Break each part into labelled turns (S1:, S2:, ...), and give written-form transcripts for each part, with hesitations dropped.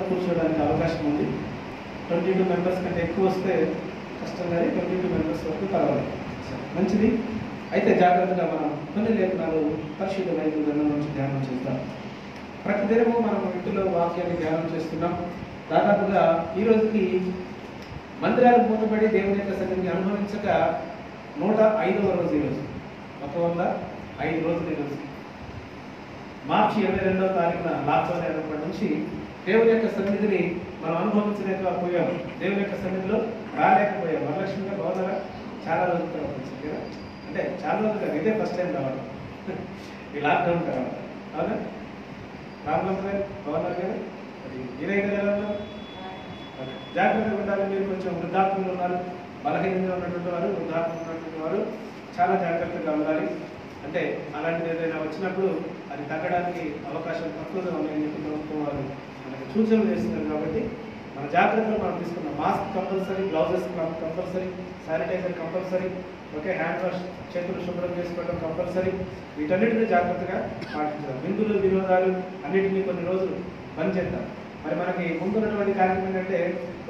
S1: కూర్చోవడానికి అవకాశం ఉంది. 22 మెంబర్స్ కంటే ఎక్కువ వస్తే కష్టం, కానీ 22 మెంబర్స్ వరకు పర్వాలేదు, మంచిది. అయితే జాగ్రత్తగా మనం కొన్ని లేఖనాలు పరిశుద్ధ బైబిల్ గ్రంథం నుంచి ధ్యానం చేస్తాం. ప్రతిదినము మనం ఇంటిలో వాక్యాన్ని ధ్యానం చేస్తున్నాం. దాదాపుగా ఈ రోజుకి మందిరాలు మూతపడి దేవుని యొక్క సన్నిధిని అనుభవించక 105వ రోజు ఈరోజు. 105 రోజులు ఈరోజు. మార్చి 22వ తారీఖున లాక్డౌన్ అయినప్పటి నుంచి దేవుని యొక్క సన్నిధిని మనం అనుభవించలేకపోయాం. దేవుని యొక్క సన్నిధిలో రాలేకపోయాం. వరలక్ష్మిగా బాగున్నారా? చాలా రోజుల తర్వాత వచ్చింది కదా, అంటే చాలా రోజులు కాదు, ఇదే ఫస్ట్ టైం రావడం ఈ లాక్డౌన్ తర్వాత. అవునా? రామలమ్మ గారు బాగున్నారు కదా? అది వీరయ్య గారు ఎలా ఉన్నారు? జాగ్రత్తగా ఉండాలి. మీరు కొంచెం వృద్ధాత్మలు ఉన్నారు, బలహీనంగా ఉన్నటువంటి వారు, వృద్ధాత్మలు ఉన్నటువంటి వారు చాలా జాగ్రత్తగా ఉండాలి. అంటే అలాంటిది ఏదైనా వచ్చినప్పుడు అది తగ్గడానికి అవకాశం తక్కువగా ఉన్నాయని చెప్పి ప్రభుత్వం వారు మనకి సూచనలు చేస్తున్నారు. కాబట్టి మన జాగ్రత్తలు మనం తీసుకున్నాం. Mask compulsory, gloves compulsory, sanitiser compulsory, okay, hand wash, చేతులు శుభ్రం చేసుకోవడం కంపల్సరీ. వీటన్నిటిని జాగ్రత్తగా పాటించాలి. విందులు వినోదాలు అన్నిటినీ కొన్ని రోజులు బంద్ చేద్దాం. మరి మనకి ముందున్నటువంటి కార్యక్రమం ఏంటంటే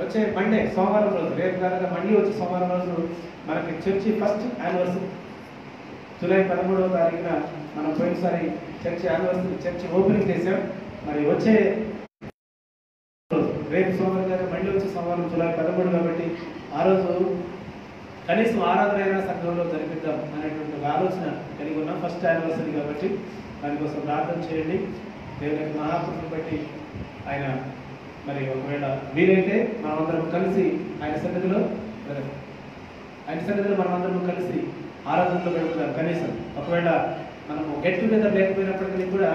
S1: వచ్చే మండే సోమవారం రోజు, రేపు కాకుండా మళ్ళీ వచ్చే సోమవారం రోజు మనకి చర్చి ఫస్ట్ యానివర్సరీ. జూలై 13వ తారీఖున మనం పోయినసారి చర్చి యానివర్సరీ, చర్చి ఓపెనింగ్ చేసాం. మరి వచ్చే రేపు సోమవారం గారు మళ్ళీ వచ్చే సోమవారం జూలై 13 కాబట్టి ఆ రోజు కనీసం ఆరాధన అయినా సంఘంలో జరిపిద్దాం అనేటువంటి ఆలోచన కలిగి ఉన్నాం. ఫస్ట్ యానివర్సరీ కాబట్టి దానికోసం ప్రార్థన చేయండి. దేవుని యొక్క మహాకృపను బట్టి ఆయన మరి ఒకవేళ వీలైతే మనమందరం కలిసి ఆయన సన్నిధిలో మనమందరం కలిసి ఆరాధనలో గడుపుతాం. కనీసం ఒకవేళ మనము గెట్ టుగెదర్ లేకపోయినప్పటికీ కూడా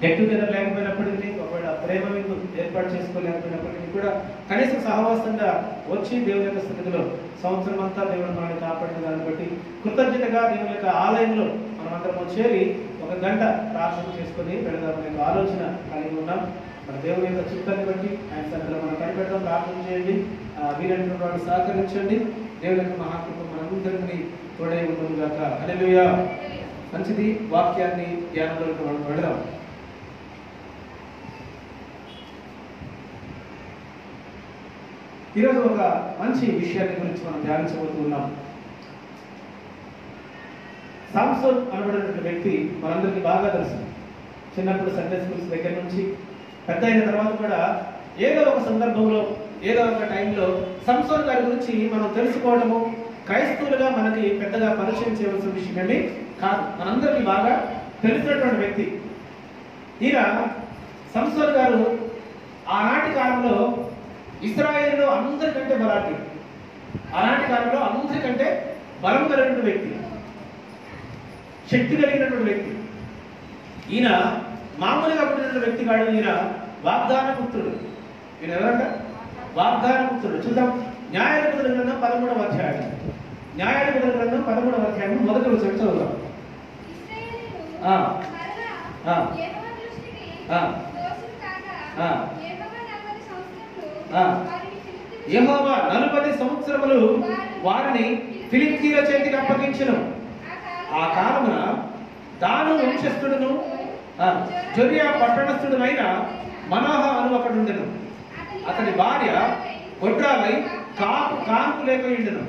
S1: గెట్ టుగెదర్ లేకపోయినప్పటికీ, ఒకవేళ ప్రేమ విందు ఏర్పాటు చేసుకోలేకపోయినప్పటికీ కూడా కనీసం సహవాసంగా వచ్చి దేవుని యొక్క స్థితిలో సంవత్సరం అంతా దేవుడు మనల్ని కాపాడిన దాన్ని బట్టి కృతజ్ఞతగా దేవుని యొక్క ఆలయంలో మనమందరం చేరి 1 గంట ప్రార్థన చేసుకొని పెడదామనే ఆలోచన కలిగి ఉన్నాం. మన దేవుని యొక్క చిత్తాన్ని బట్టి ఆయన సన్నిధిలో మనం కనిపెడదాం. ప్రార్థన చేయండి, వీరైనటువంటి వాడు సహకరించండి. దేవుని యొక్క మహాకృప మనందరినీ తోడై ఉంటుంది గాక. హల్లెలూయా. మంచిది. వాక్యాన్ని ధ్యానంలోకి మనం పెడదాం. ఈరోజు ఒక మంచి విషయాన్ని గురించి మనం ధ్యానించబోతున్నాం. సాంసోన్ అనబడినటువంటి వ్యక్తి మనందరికీ బాగా తెలుసు. చిన్నప్పుడు సండే స్కూల్స్ దగ్గర నుంచి పెద్ద అయిన తర్వాత కూడా ఏదో ఒక సందర్భంలో, ఏదో ఒక టైంలో సంసోన్ గారి గురించి మనం తెలుసుకోవడము క్రైస్తవులుగా మనకి పెద్దగా పరిచయం చేయవలసిన విషయమేమి కాదు. మనందరికీ బాగా తెలిసినటువంటి వ్యక్తి. ఈయన సంసోన్ గారు ఆనాటి కాలంలో ఇశ్రాయేలులో అందరికంటే బలాఢ్యుడు. ఆనాటి కాలంలో అందరికంటే బలం కలిగినటువంటి వ్యక్తి, శక్తి కలిగినటువంటి వ్యక్తి. ఈయన మామూలుగా పుట్టినటువంటి వ్యక్తి కాదు. ఈయన వాగ్దాన పుత్రుడు. ఈయన ఎవరంట? వాగ్దాన పుత్రుడు. చూద్దాం. న్యాయాధిపతుల గ్రంథం 13వ అధ్యాయం. న్యాయాధిపతుల గ్రంథం 13వ అధ్యాయం మొదటి వచనం చదువుదాం. యెహోవా 40 సంవత్సరములు వారిని ఫిలిష్తీయుల చేతికి అప్పగించెను. ఆ కాలమున దాను వంశస్థుడును జొరియా పట్టణస్థుడునైన మనోహ అను ఒకడుండెను. అతని భార్య గొడ్రాలై కాన్పు లేకపోయిండెను.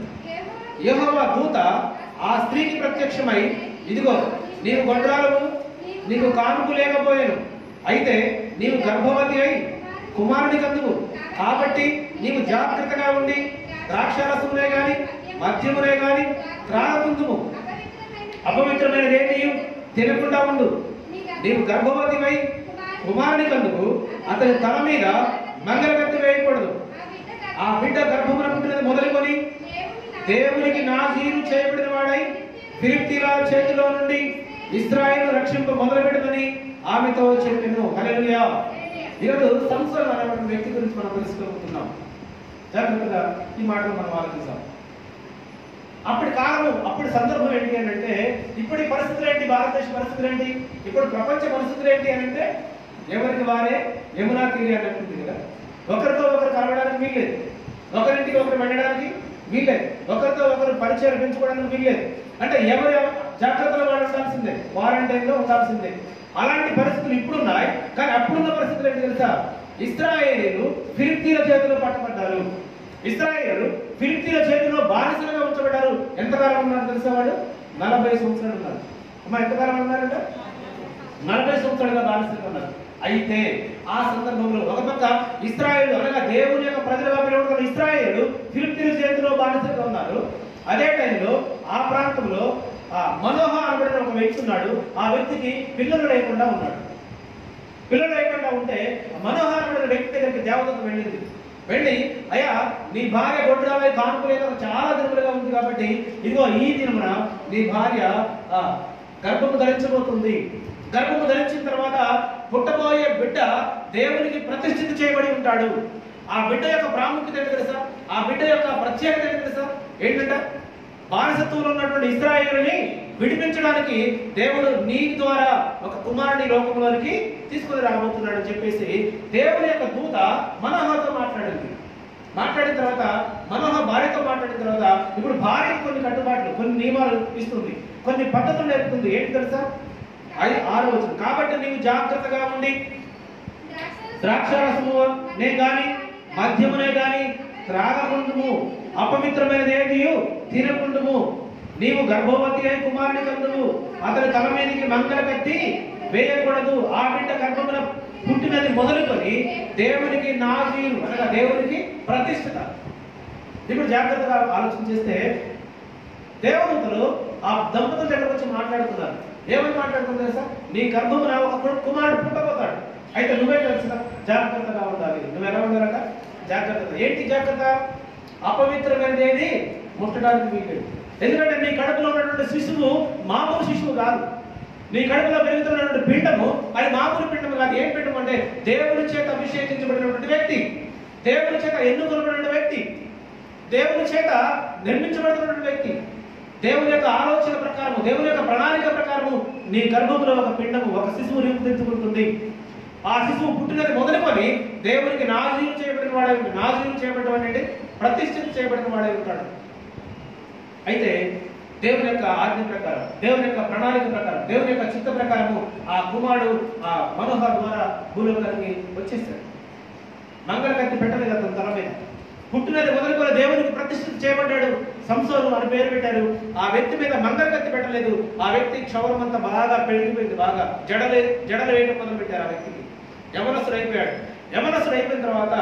S1: యెహోవా దూత ఆ స్త్రీకి ప్రత్యక్షమై, ఇదిగో నీవు గొడ్రాలవు, నీకు కాన్పు లేకపోయాను, అయితే నీవు గర్భవతి అయి కుమారుని కందువు. కాబట్టి నీవు జాగ్రత్తగా ఉండి ద్రాక్షారసమునే గాని మద్యమునే గాని త్రాగకుందుము. అపవిత్రమైనదేమీ తినకుండా ఉండు. నీవు గర్భవతి అయి కుమారుని కందుకు అతని తల మీద మంగళగత్తి వేయకూడదు. ఆ బిడ్డ గర్భమున పుట్టినది మొదలుకొని దేవునికి నాజీరు చేయబడిన వాడై ఫిలిష్తీయుల చేతిలో నుండి ఇశ్రాయేలు రక్షింప మొదలుపెట్టదని ఆమెతో చెప్పెను. హల్లెలూయా. ఈరోజు సంసోన్ అనేటువంటి వ్యక్తి గురించి మనం తెలుసుకోబోతున్నాం. జాగ్రత్తగా ఈ మాటలు మనం ఆలోచిస్తాం. అప్పటి కాలం, అప్పటి సందర్భం ఏంటి అని అంటే, ఇప్పటి పరిస్థితులు ఏంటి, భారతదేశ పరిస్థితులు ఏంటి, ఇప్పుడు ప్రపంచ పరిస్థితులు ఏంటి అని అంటే, ఎవరికి వారే యమునా తీరి అన్నట్టుంది కదా. ఒకరితో ఒకరు కలవడానికి వీల్లేదు, ఒకరింటికి ఒకరు వెళ్ళడానికి వీల్లేదు, ఒకరితో ఒకరు పరిచయం పెంచుకోవడానికి వీల్లేదు. అంటే ఎవరు జాగ్రత్తలో వాళ్ళు ఉండాల్సిందే, క్వారంటైన్లో ఉండాల్సిందే. అలాంటి పరిస్థితులు ఇప్పుడున్నాయి. కానీ అప్పుడున్న పరిస్థితులు ఏంటి తెలుసా? ఇశ్రాయేలీయులు ఫిలిష్తీయుల చేతిలో పట్టబడ్డారు. ఇశ్రాయేలీయులు ఫిలిష్తీయుల చేతిలో బానిసలుగా ఉంచబడ్డారు. ఎంతకాలం ఉన్నారు తెలుసా? వాళ్ళు 40 సంవత్సరాలు ఉన్నారు. అమ్మ ఎంతకాలం ఉన్నారంట? 40 సంవత్సరాలుగా బానిసలుగా ఉన్నారు. అయితే ఆ సందర్భంలో ఒక పక్క ఇశ్రాయేలు అనగా దేవుని యొక్క ప్రజలుగా పిలువబడుతున్న ఇశ్రాయేలు ఫిలిష్తీయుల చేతిలో బానిసలుగా ఉన్నారు. అదే టైంలో ఆ ప్రాంతంలో మనోహ అనబడిన ఒక వ్యక్తి ఉన్నాడు. ఆ వ్యక్తికి పిల్లలు లేకుండా ఉన్నాడు. పిల్లలు లేకుండా ఉంటే మనోహ అనబడిన వ్యక్తి దగ్గరికి దేవదూత వెళ్ళింది. వెళ్ళి, అయ్యా నీ భార్య గొడ్రాలై కానుకోలేక చాలా దినములుగా ఉంది కాబట్టి ఇదిగో ఈ దినమున నీ భార్య గర్భము ధరించబోతుంది. గర్భము ధరించిన తర్వాత పుట్టబోయే బిడ్డ దేవునికి ప్రతిష్ఠిత చేయబడి ఉంటాడు. ఆ బిడ్డ యొక్క ప్రాముఖ్యత ఏంటి తెలుసా? ఆ బిడ్డ యొక్క ప్రత్యేకత ఏంటి తెలుసా? ఏంటంటే బానిసత్వంలో ఉన్నటువంటి ఇశ్రాయేలుని విడిపించడానికి దేవుడు నీ ద్వారా ఒక కుమారుని లోకంలోనికి తీసుకుని రాబోతున్నాడు అని చెప్పేసి దేవుని యొక్క దూత మనోహతో మాట్లాడింది. మాట్లాడిన తర్వాత మనోహ భార్యతో మాట్లాడిన తర్వాత ఇప్పుడు భార్యకు కొన్ని కట్టుబాట్లు, కొన్ని నియమాలు ఇస్తుంది, కొన్ని పద్ధతులు నేర్పుతుంది. ఏంటి తెలుసా? 6వ వచనం, కాబట్టి నీవు జాగ్రత్తగా ఉండి ద్రాక్షారసమునే గాని మద్యమునే గాని త్రాగకుండుము, అపవిత్రమైనది ఏది తినకుండుము. నీవు గర్భవతి అయి కుమారుని కందువు, అతని తల మీదకి మంగళ కత్తి వేయకూడదు. ఆ బిడ్డ గర్భమున పుట్టినది మొదలుకొని దేవునికి నాజీరు అనగా దేవునికి ప్రతిష్ఠిత. ఇప్పుడు జాగ్రత్తగా ఆలోచన చేస్తే దేవదూతలు ఆ దంపతుల దగ్గర వచ్చి మాట్లాడుతున్నారు. ఏమని మాట్లాడుతుంది తెలుసా? నీ గర్భమున ఒక కుమారుడు పుట్టబోతాడు. అయితే నువ్వే తెలుసా జాగ్రత్తగా ఉండాలి. నువ్వు ఎలా ఉండాలట? జాగ్రత్త. ఏంటి జాగ్రత్త? అపవిత్రమైనది ఏది ముట్టడానికి వీల్లేదు. ఎందుకంటే నీ కడుపులో ఉన్నటువంటి శిశువు మామూలు శిశువు కాదు. నీ కడుపులో పెరుగుతున్నటువంటి పిండము అది మామూలు పిండము కాదు. ఏం పిండము అంటే దేవుని చేత అభిషేకించబడినటువంటి వ్యక్తి, దేవుని చేత ఎన్నుకొనబడిన వ్యక్తి, దేవుని చేత నిర్మించబడుతున్నటువంటి వ్యక్తి. దేవుని యొక్క ఆలోచన ప్రకారము, దేవుని యొక్క ప్రణాళిక ప్రకారము నీ గర్భంలో ఒక పిండము, ఒక శిశువు రూపుదిద్దుకుంటుంది. ఆ శిశువు పుట్టినది మొదలుకొని దేవునికి నాజీరు చేయబడిన వాడే, నాజీరు చేయబడిన అంటే ప్రతిష్ఠిత చేయబడిన వాడే ఉంటాడు. అయితే దేవుని యొక్క ఆజ్ఞ ప్రకారం, దేవుని యొక్క ప్రణాళిక ప్రకారం, దేవుని యొక్క చిత్త ప్రకారము ఆ కుమారుడు ఆ మనోహ ద్వారా భూలోకానికి వచ్చేసాడు. మంగళ కత్తి పెట్టలేదు అతని తల మీద. పుట్టినది మొదలుకొని దేవునికి ప్రతిష్ఠిత చేయబడ్డాడు. సంసోను అని పేరు పెట్టారు. ఆ వ్యక్తి మీద మంగళ కత్తి పెట్టలేదు. ఆ వ్యక్తి క్షౌరం అంతా బాగా పెరిగిపోయింది. బాగా జడలు వేయడం మొదలు పెట్టారు. ఆ వ్యక్తికి యవనస్తుడు అయిపోయాడు. యవనస్తుడు అయిపోయిన తర్వాత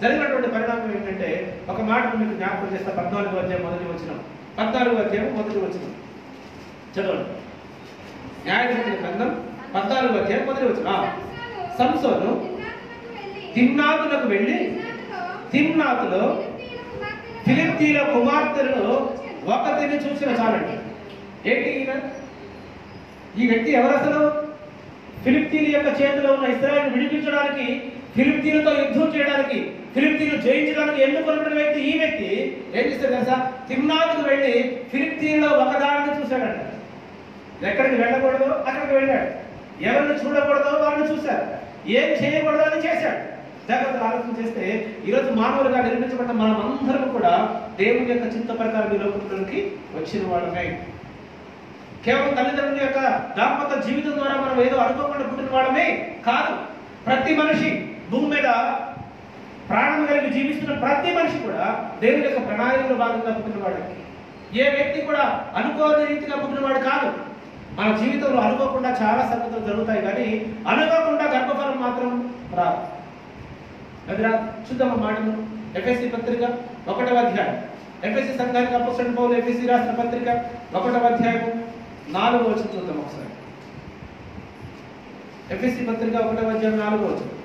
S1: జరిగినటువంటి పరిణామం ఏంటంటే ఒక మాట మీకు జ్ఞాపకం చేస్తా. 14వ అధ్యాయం మొదటి వచనం, 14వ అధ్యాయం మొదటి వచనం చదవండి. న్యాయాధిపతుల గ్రంథం 14వ అధ్యాయం మొదటి వచనం. సంసోను తిమ్నాతులకు వెళ్ళి తిమ్నాతులో ఫిలిష్తీయుల కుమార్తెలను ఒకరిని చూసిన చాలండి. ఏంటి ఈ వ్యక్తి ఎవరు? అసలు ఫిలిష్తీయుల యొక్క చేతిలో ఉన్న ఇశ్రాయేలును విడిపించడానికి, ఫిలిష్తీయులతో యుద్ధం చేయడానికి, ఫిలిష్తీయులు జయించడానికి ఎన్నుకున్న వ్యక్తి ఈ వ్యక్తి ఏం చేస్తాడు తెలుసా? తిమ్నాతుకు వెళ్ళి ఫిలిష్తీయుల్లో ఒకదాన్ని చూశాడంట. ఎక్కడికి వెళ్ళకూడదో అక్కడికి వెళ్ళాడు. ఎవరిని చూడకూడదో వారిని చూశాడు. ఏం చేయకూడదో అని చేశాడు. జాగ్రత్తగా ఆలోచన చేస్తే ఈరోజు మానవులుగా నిర్మించబడిన మనం అందరం కూడా దేవుని యొక్క చిత్త ప్రకారం ఈ లోకంలోకి వచ్చిన వాళ్ళమే. కేవలం తల్లిదండ్రుల యొక్క దాంపత్య జీవితం ద్వారా మనం ఏదో అనుకోకుండా పుట్టిన వాళ్ళమే కాదు. ప్రతి మనిషి భూమి మీద ప్రాణం కలిగి జీవిస్తున్న ప్రతి మనిషి కూడా దేవుని యొక్క ప్రణాళికలో భాగంగా పుట్టినవాడు. ఏ వ్యక్తి కూడా అనుకోని రీతిగా పుట్టినవాడు కాదు. మన జీవితంలో అనుకోకుండా చాలా సంగతులు జరుగుతాయి, కానీ అనుకోకుండా గర్భఫలం మాత్రం రాదు. అదిరా చూద్దాం ఆ మాటను. ఎఫెసీ పత్రిక 1వ అధ్యాయం, ఎఫెసీ సంఘానికి అపోస్తలుడైన పౌలు ఎఫెసీ రాసిన పత్రిక 1వ అధ్యాయం 4వ వచనం చూద్దాం ఒకసారి. ఎఫెసీ పత్రిక 1వ అధ్యాయం 4వ వచనం.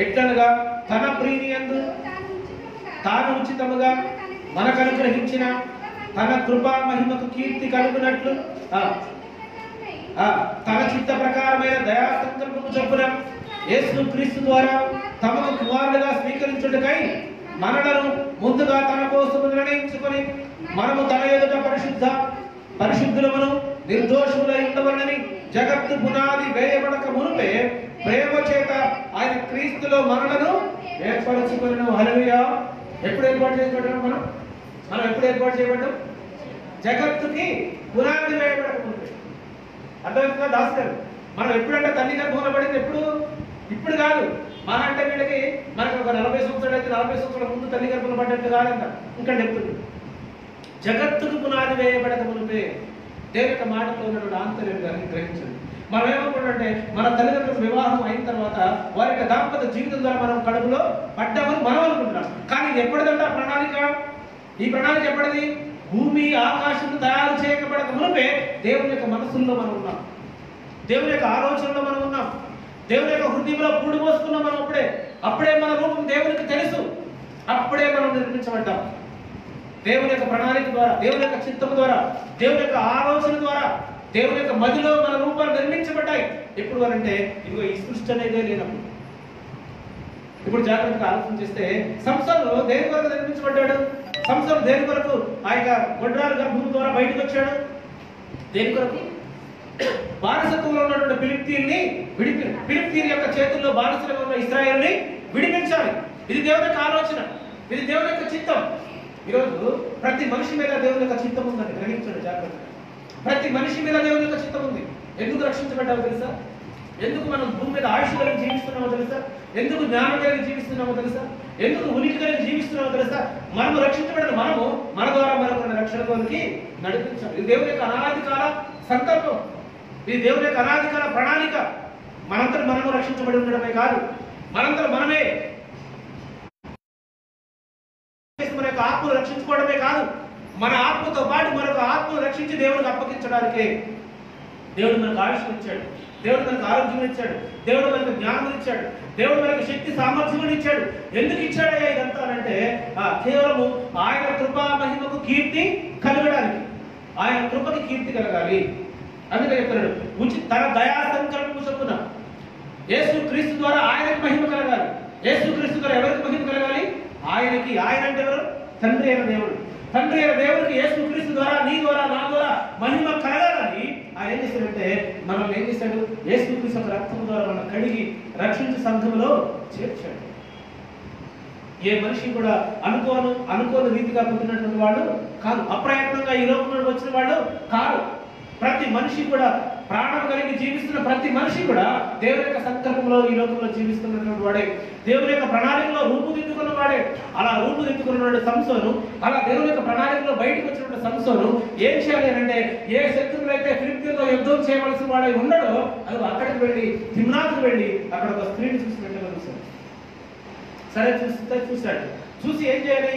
S1: ఎట్లనగా తన ప్రియనియందు తాను ఉచితముగా మనకు అనుగ్రహించిన తన కృపా మహిమకు కీర్తి కలుగునట్లు తన చిత్త ప్రకారమైన దయా సంకల్పము చొప్పున యేసు క్రీస్తు ద్వారా తమకు కుమారులుగా స్వీకరించుటకై మనలను ముందుగా తన కోసం నిర్ణయించుకొని మనము తన ఎదుట పరిశుద్ధులమును నిర్దోషములై ఉండవలనని జగత్తు పునాది వేయబడక మునుపే ప్రేమ చేత ఆయన క్రీస్తులో మనలను ఏర్పరచుకున్నావు. హల్లెలూయా. ఎప్పుడు ఏర్పాటు చేయబడ్డాం మనం? మనం ఎప్పుడు ఏర్పాటు చేయబడ్డాం? జగత్తుకి పునాది వేయబడకముందు. అర్థమవుతుందా దాస్ గారు? మనం ఎప్పుడంటే తల్లి గర్భంలో పడింది ఎప్పుడు? ఇప్పుడు కాదు. మన అంటే వీళ్ళకి మనకు ఒక 40 సంవత్సరాలు అయితే 40 సంవత్సరాల ముందు తల్లి గర్భంలో పడ్డట్టు కాదంట. ఇంకా చెప్తుంది జగత్తుకు పునాది వేయబడక మునిపే దేవుని యొక్క మాటలో ఉన్నటువంటి ఆంతర్యం గ్రహించండి. మనం ఏమనుకుంటే మన తల్లిదండ్రులకు వివాహం అయిన తర్వాత వారి యొక్క దాంపత్య జీవితం ద్వారా మనం కడుపులో పడ్డామని మనం అనుకుంటున్నాం. కానీ ఇది ఎప్పటిదంట ప్రణాళిక? ఈ ప్రణాళిక ఎప్పటిది? భూమి ఆకాశం తయారు చేయబడక మునిపే దేవుని యొక్క మనసుల్లో మనం ఉన్నాం, దేవుని యొక్క ఆలోచనలో మనం ఉన్నాం, దేవుని యొక్క హృదయంలో పూడి పోసుకున్నాం మనం. అప్పుడే మన రూపం దేవునికి తెలుసు. అప్పుడే మనం నిర్మించబడ్డాం దేవుని యొక్క ప్రణాళిక ద్వారా, దేవుని యొక్క చిత్తము ద్వారా, దేవుని యొక్క ఆలోచన ద్వారా, దేవుని యొక్క మదిలో మన రూపాలు నిర్మించబడ్డాయి. ఎప్పుడు అంటే ఇదిగో ఈ సృష్టి అనేదే లేనప్పుడు. ఇప్పుడు జాగ్రత్తగా ఆలోచన చేస్తే సంసారంలో దేని కొరకు నిర్మించబడ్డాడు? సంసారం దేని కొరకు ఆ యొక్క గొడ్రాల గర్భం ద్వారా బయటకు వచ్చాడు? దేని కొరకు? బానిసత్వంలో ఉన్నటువంటి ఫిలిప్తీయుల యొక్క చేతుల్లో బానిసలుగా ఉన్న ఇశ్రాయేలుని విడిపించాలి. ఇది దేవుని యొక్క ఆలోచన, ఇది దేవుని యొక్క చిత్తం. ఈరోజు ప్రతి మనిషి మీద దేవుని యొక్క చిత్తం ఉందని గ్రహించండి జాగ్రత్తగా. ప్రతి మనిషి మీద దేవుని యొక్క చిత్తం ఉంది. ఎందుకు రక్షించబడ్డావో తెలుసా? ఎందుకు మనం భూమి మీద ఆయుష్ కలిగి జీవిస్తున్నామో తెలుసా? ఎందుకు జ్ఞానం కలిగి జీవిస్తున్నామో తెలుసా? ఎందుకు ఉనికి కలిగి జీవిస్తున్నామో తెలుసా? మనము రక్షించబడిన మనము మన ద్వారా మరొక రక్షణలోనికి నడిపించాలి. ఇది దేవుని యొక్క అనాది కాల సంకల్పం, ఇది దేవుని యొక్క అనాది కాల ప్రణాళిక. మనంతరం మనము రక్షించబడి ఉండడమే కాదు, మనంతరం మనమే మన యొక్క ఆత్మను రక్షించుకోవడమే కాదు, మన ఆత్మతో పాటు మరొక ఆత్మను రక్షించి దేవునికి అప్పగించడానికే దేవుడు మనకు ఆయుష్యం ఇచ్చాడు, దేవుడు మనకు ఆరోగ్యం ఇచ్చాడు, దేవుడు మనకు జ్ఞానం ఇచ్చాడు, దేవుడు మనకు శక్తి సామర్థ్యం ఇచ్చాడు. ఎందుకు ఇచ్చాడయ్యా ఇదంతా అంటే కేవలము ఆయన కృపా మహిమకు కీర్తి కలగడానికి, ఆయన కృపకి కీర్తి కలగాలి. అందుకే చెప్తున్నాడు తన దయా సంకల్పము చొప్పున యేసు క్రీస్తు ద్వారా ఆయనకు మహిమ కలగాలి. యేసు క్రీస్తు ద్వారా ఎవరికి మహిమ కలగాలి? ఆయనకి. ఆయన అంటే ఎవరు? తండ్రి అయిన దేవుడు. తండ్రి అయిన దేవుడికి యేసు క్రీస్తు ద్వారా, నీ ద్వారా, నా ద్వారా మహిమ కలగాలని ఆయన ఏం చేశాడంటే మనల్ని ఏం చేశాడు? యేసు క్రీస్తు రక్తం ద్వారా మనం కడిగి రక్షించి సంఘములో చేర్చాడు. ఏ మనిషి కూడా అనుకోని రీతిగా పుట్టినటువంటి వాడు కాదు, అప్రయత్నంగా ఈ లోకంలోకి వచ్చిన వాడు కాదు. ప్రతి మనిషి కూడా ప్రాణం కలిగి జీవిస్తున్న ప్రతి మనిషి కూడా దేవుని యొక్క సంకల్పంలో ఈ లోకంలో జీవిస్తున్నటువంటి వాడే, దేవుని యొక్క ప్రణాళికలో రూపుదిద్దుకున్న వాడే. అలా రూపుదిద్దుకున్నటువంటి సంసోను, అలా దేవుని యొక్క ప్రణాళికలో బయటకు వచ్చినటువంటి సంసోను ఏం చేయాలి అంటే, ఏ శత్రువులు అయితే ఫిలిప్తీయులతో యుద్ధం చేయవలసిన వాడై ఉండడో అది అక్కడికి వెళ్ళి తిమ్నాతుకు వెళ్ళి అక్కడ ఒక స్త్రీని చూసి పెట్టగలుగుతాడు. సరే చూశాడు. చూసి ఏం చేయాలి?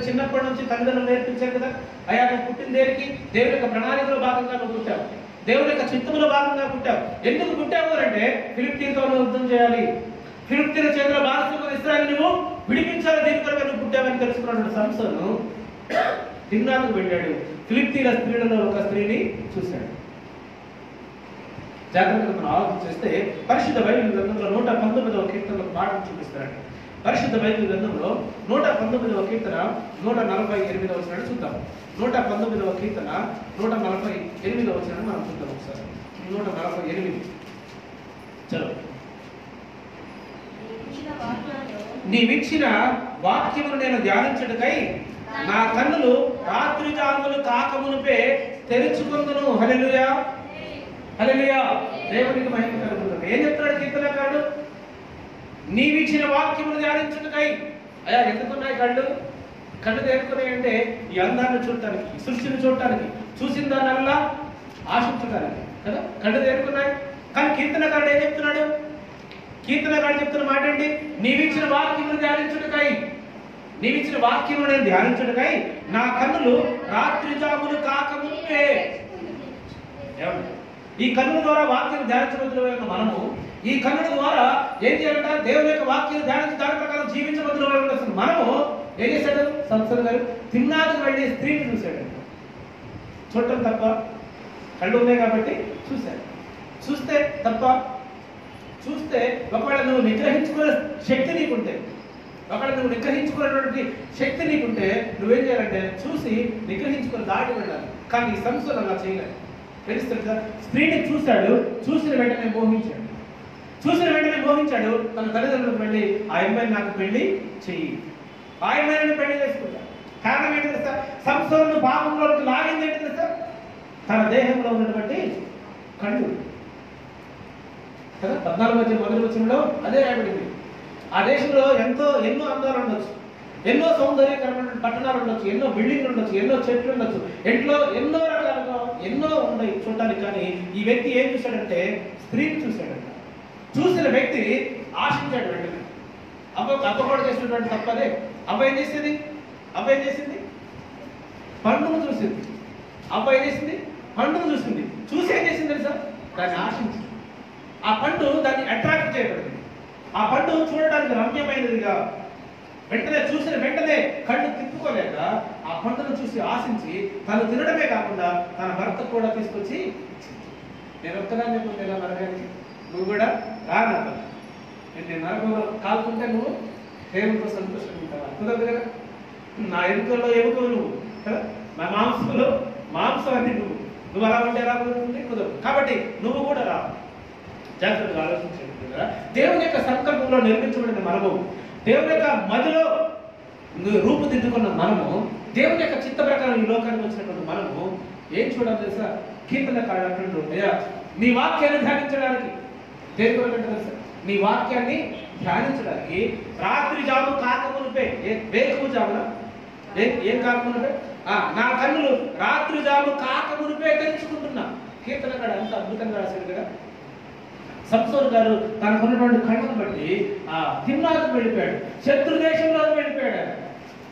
S1: చిన్నప్పటి నుంచి తల్లిదండ్రులు నేర్పించారు కదా, అయ్యా నువ్వు పుట్టిన దేనికి? దేవుని యొక్క ప్రణాళికలో భాగంగా నువ్వు పుట్టావు, దేవుని యొక్క చిత్తంలో భాగంగా పుట్టావు. ఎందుకు పుట్టావు అంటే ఫిలిప్తీయులతో యుద్ధం చేయాలి, ఫిలిప్తీయుల చేతిలో బానిసలుగా ఇశ్రాయేలు నువ్వు విడిపించాలి, దీని కొరకు నువ్వు పుట్టావని తెలుసుకున్నాడు సంసోను. తిమ్నాతుకు వెళ్ళాడు. ఫిలిప్తీయుల స్త్రీలలో ఒక స్త్రీని చూశాడు. జాగ్రత్తగా మనం ఆలోచన చేస్తే పరిశుద్ధ బైబిల్ గ్రంథంలో 119వ కీర్తనలో పాఠం చూపిస్తాడు. పరిశుద్ధ బైబిల్ గ్రంథంలో 119వ కీర్తన 148వ వచనాన్ని చూద్దాం. 119వ కీర్తన 148వ వచనాన్ని మనం చూద్దాం ఒకసారి. 148 చలో. నీవిచ్చిన వాక్యమును నేను ధ్యానించుటకై నా కన్నులు రాత్రి జాములు కాకమునుపే తెరుచుకుందును. హల్లెలూయా, హల్లెలూయా. దేవునికి మహిమ కలుగుతుంది. ఏం చెప్తాడు కీర్తనకారుడు? నీవిచ్చిన వాక్యమును ధ్యానించుటకై. అయ్యా ఎందుకున్నాయి కళ్ళు? కళ్ళు దేనుకున్నాయి అంటే ఈ అందాన్ని చూడటానికి, సృష్టిని చూడటానికి, చూసిన దానివల్ల ఆశించడానికి కదా కళ్ళు దేనుకున్నాయి. కానీ కీర్తనకారుడు ఏం చెప్తున్నాడు? కీర్తనకారుడు చెప్తున్న మాట ఏంటి? నీవిచ్చిన వాక్యమును ధ్యానించుటకై, నీవిచ్చిన వాక్యమును నేను ధ్యానించుటకై నా కన్నులు రాత్రి జాములు కాకముందే. ఈ కన్నుల ద్వారా వాక్యం ధ్యానించబద్దులైన మనము ఈ కన్నుల ద్వారా ఏం చేయాలంట? దేవుని యొక్క వాక్యం ధ్యానించి దాని ప్రకారం జీవించబద్దులైన మనము ఏం చేశాడు? సంసోను గారు తిమ్నాతుకు వెళ్ళి స్త్రీని చూశాడు. చూడటం తప్ప? కళ్ళు ఉన్నాయి కాబట్టి చూశాడు. చూస్తే తప్ప? చూస్తే ఒకవేళ నువ్వు నిగ్రహించుకునే శక్తి నీకుంటే, ఒకవేళ నువ్వు నిగ్రహించుకునేటువంటి శక్తి నీకుంటే నువ్వేం చేయాలంటే చూసి నిగ్రహించుకుని దాటి వెళ్ళాలి. కానీ ఈ సంసోను అలా చేయలేదు. తెలుస్తుంది కదా, స్త్రీని చూశాడు, చూసిన వెంటనే మోహించాడు. చూసిన వెంటనే మోహించాడు, తన తల్లిదండ్రులకు వెళ్ళి ఆ అమ్మాయిని నాకు పెళ్లి చెయ్యి, ఆ అమ్మాయిని పెళ్లి చేసుకుంటాడు. కారణం ఏంటి తెలుసా? సంసోను పాపంలోకి లాగింది ఏంటి తెలుసా? తన దేహంలో ఉన్నటువంటి కళ్ళు కదా. 14 మొదటి వచనంలో అదే రాయబడింది. ఆ దేశంలో ఎన్నో అందాలు ఉండొచ్చు, ఎన్నో సౌందర్యకరమైన పట్టణాలు ఉండొచ్చు, ఎన్నో బిల్డింగ్లు ఉండొచ్చు, ఎన్నో చెట్లు ఉండొచ్చు, ఎన్నో రకాలుగా ఎన్నో ఉన్నాయి చూడటానికి. కానీ ఈ వ్యక్తి ఏం చూశాడంటే స్త్రీని చూశాడంట. చూసిన వ్యక్తి ఆశించాడు వెంటనే. అవ్వ కూడా చేసినటువంటి తప్పదే. అవ్వ ఏం చేసింది? పండును చూసింది. అవ్వ ఏం చేసింది? పండును చూసింది. చూసి ఏం చేసింది తెలుసా? దాన్ని ఆశించింది. ఆ పండు దాన్ని అట్రాక్ట్ చేయబడింది. ఆ పండు చూడడానికి రమ్యమైనదిగా చూసిన వెంటనే కళ్ళు తిప్పుకోలేక ఆ పండును చూసి ఆశించి తను తినడమే కాకుండా తన భర్త కూడా తీసుకొచ్చి ఇచ్చింది. నేను ఒక్కదాన్ని చెప్తుంది ఇలా నరకానికి, నువ్వు కూడా రానంత. నేను నరకంలో కాలుతుంటే నువ్వు దేవునితో సంతోషంగా ఉంటావా? కుదరదు కదా. నా ఎముకల్లో ఎముకలు నువ్వు కదా, నా మాంసంలో మాంసం అది నువ్వు అలా ఉంటే ఎలా కుదురుతుంది? కుదరదు. కాబట్టి నువ్వు కూడా రా. జాగ్రత్తగా ఆలోచించండి కదా. దేవుని యొక్క సంకల్పంలో నిర్మించబడిన మనము, దేవుని యొక్క మదిలో రూపుదిద్దుకున్న మనము, దేవుని యొక్క చిత్త ప్రకారం ఈ లోకానికి వచ్చినటువంటి మనము ఏం చూడాలి తెలుసా? కీర్తనకారుడు నీ వాక్యాన్ని ధ్యానించడానికి, దేనికోరంటే తెలుసా? నీ వాక్యాన్ని ధ్యానించడానికి రాత్రి జాము కాకమునిపే, వేకువ జామున ఏం కాకమునిపే, నా కన్నులు రాత్రి జాము కాకమునిపే తెరుచుకుంటున్నా. కీర్తనకాడు అంత అద్భుతంగా రాశాడు కదా. సంసోను గారు తనకున్నటువంటి కళ్ళను బట్టి తిమ్నాకు వెళ్ళిపోయాడు, శత్రు దేశంలోకి వెళ్ళిపోయాడు.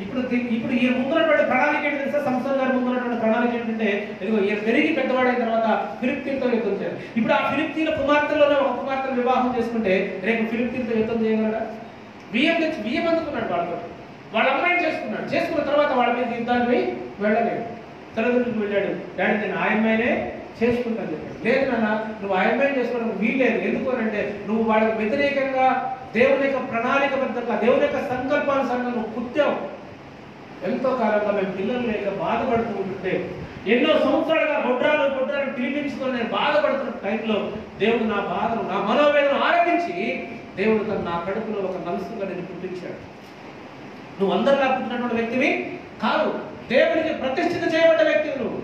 S1: ఇప్పుడు ఈయన ముందున్నటువంటి ప్రణాళిక ఏంటి తెలుసా? సంసోను గారు ముందున్నటువంటి ప్రణాళిక ఏంటంటే, ఇదిగో ఈయన పెరిగి పెద్దవాడైన తర్వాత ఫిలిప్తీన్తో యుద్ధం చేయాలి. ఇప్పుడు ఆ ఫిలిప్తీన్ కుమార్తెలోనే ఒక కుమార్తెను వివాహం చేసుకుంటే రేపు ఫిలిప్తీన్తో యుద్ధం చేయగలడా? బియ్యం అందుకున్నాడు వాళ్ళతో, వాళ్ళ అమ్మాయిని చేసుకున్న తర్వాత వాళ్ళ మీద యుద్ధానికి వెళ్ళలేడు. తల్లిదండ్రులకు వెళ్ళాడు, డాడీ నేను ఆ అమ్మాయినే చేసుకుంటాను చెప్పాడు. లేదు నాన్న, నువ్వు ఆ అమ్మాయిని చేసుకోవడం వీల్లేదు. ఎందుకు అంటే నువ్వు వాళ్ళకి వ్యతిరేకంగా దేవుని యొక్క ప్రణాళికబద్ధంగా దేవుని యొక్క సంకల్పానుసారంగా నువ్వు పుట్టావు. ఎంతో కాలంగా మేము పిల్లలు లేక బాధపడుతూ ఉంటుంటే, ఎన్నో సంవత్సరాలుగా గొడ్రాలు పిలిపించుకొని నేను బాధపడుతున్న టైంలో దేవుడు నా బాధను, నా మనోవేదన ఆరంభించి దేవుడు తను నా కడుపులో ఒక నలుసుగా నేను పుట్టించాడు. నువ్వు అందరిలా పుట్టినటువంటి వ్యక్తివి కాదు, దేవునికి ప్రతిష్ఠిత చేయబడ్డ వ్యక్తివి నువ్వు.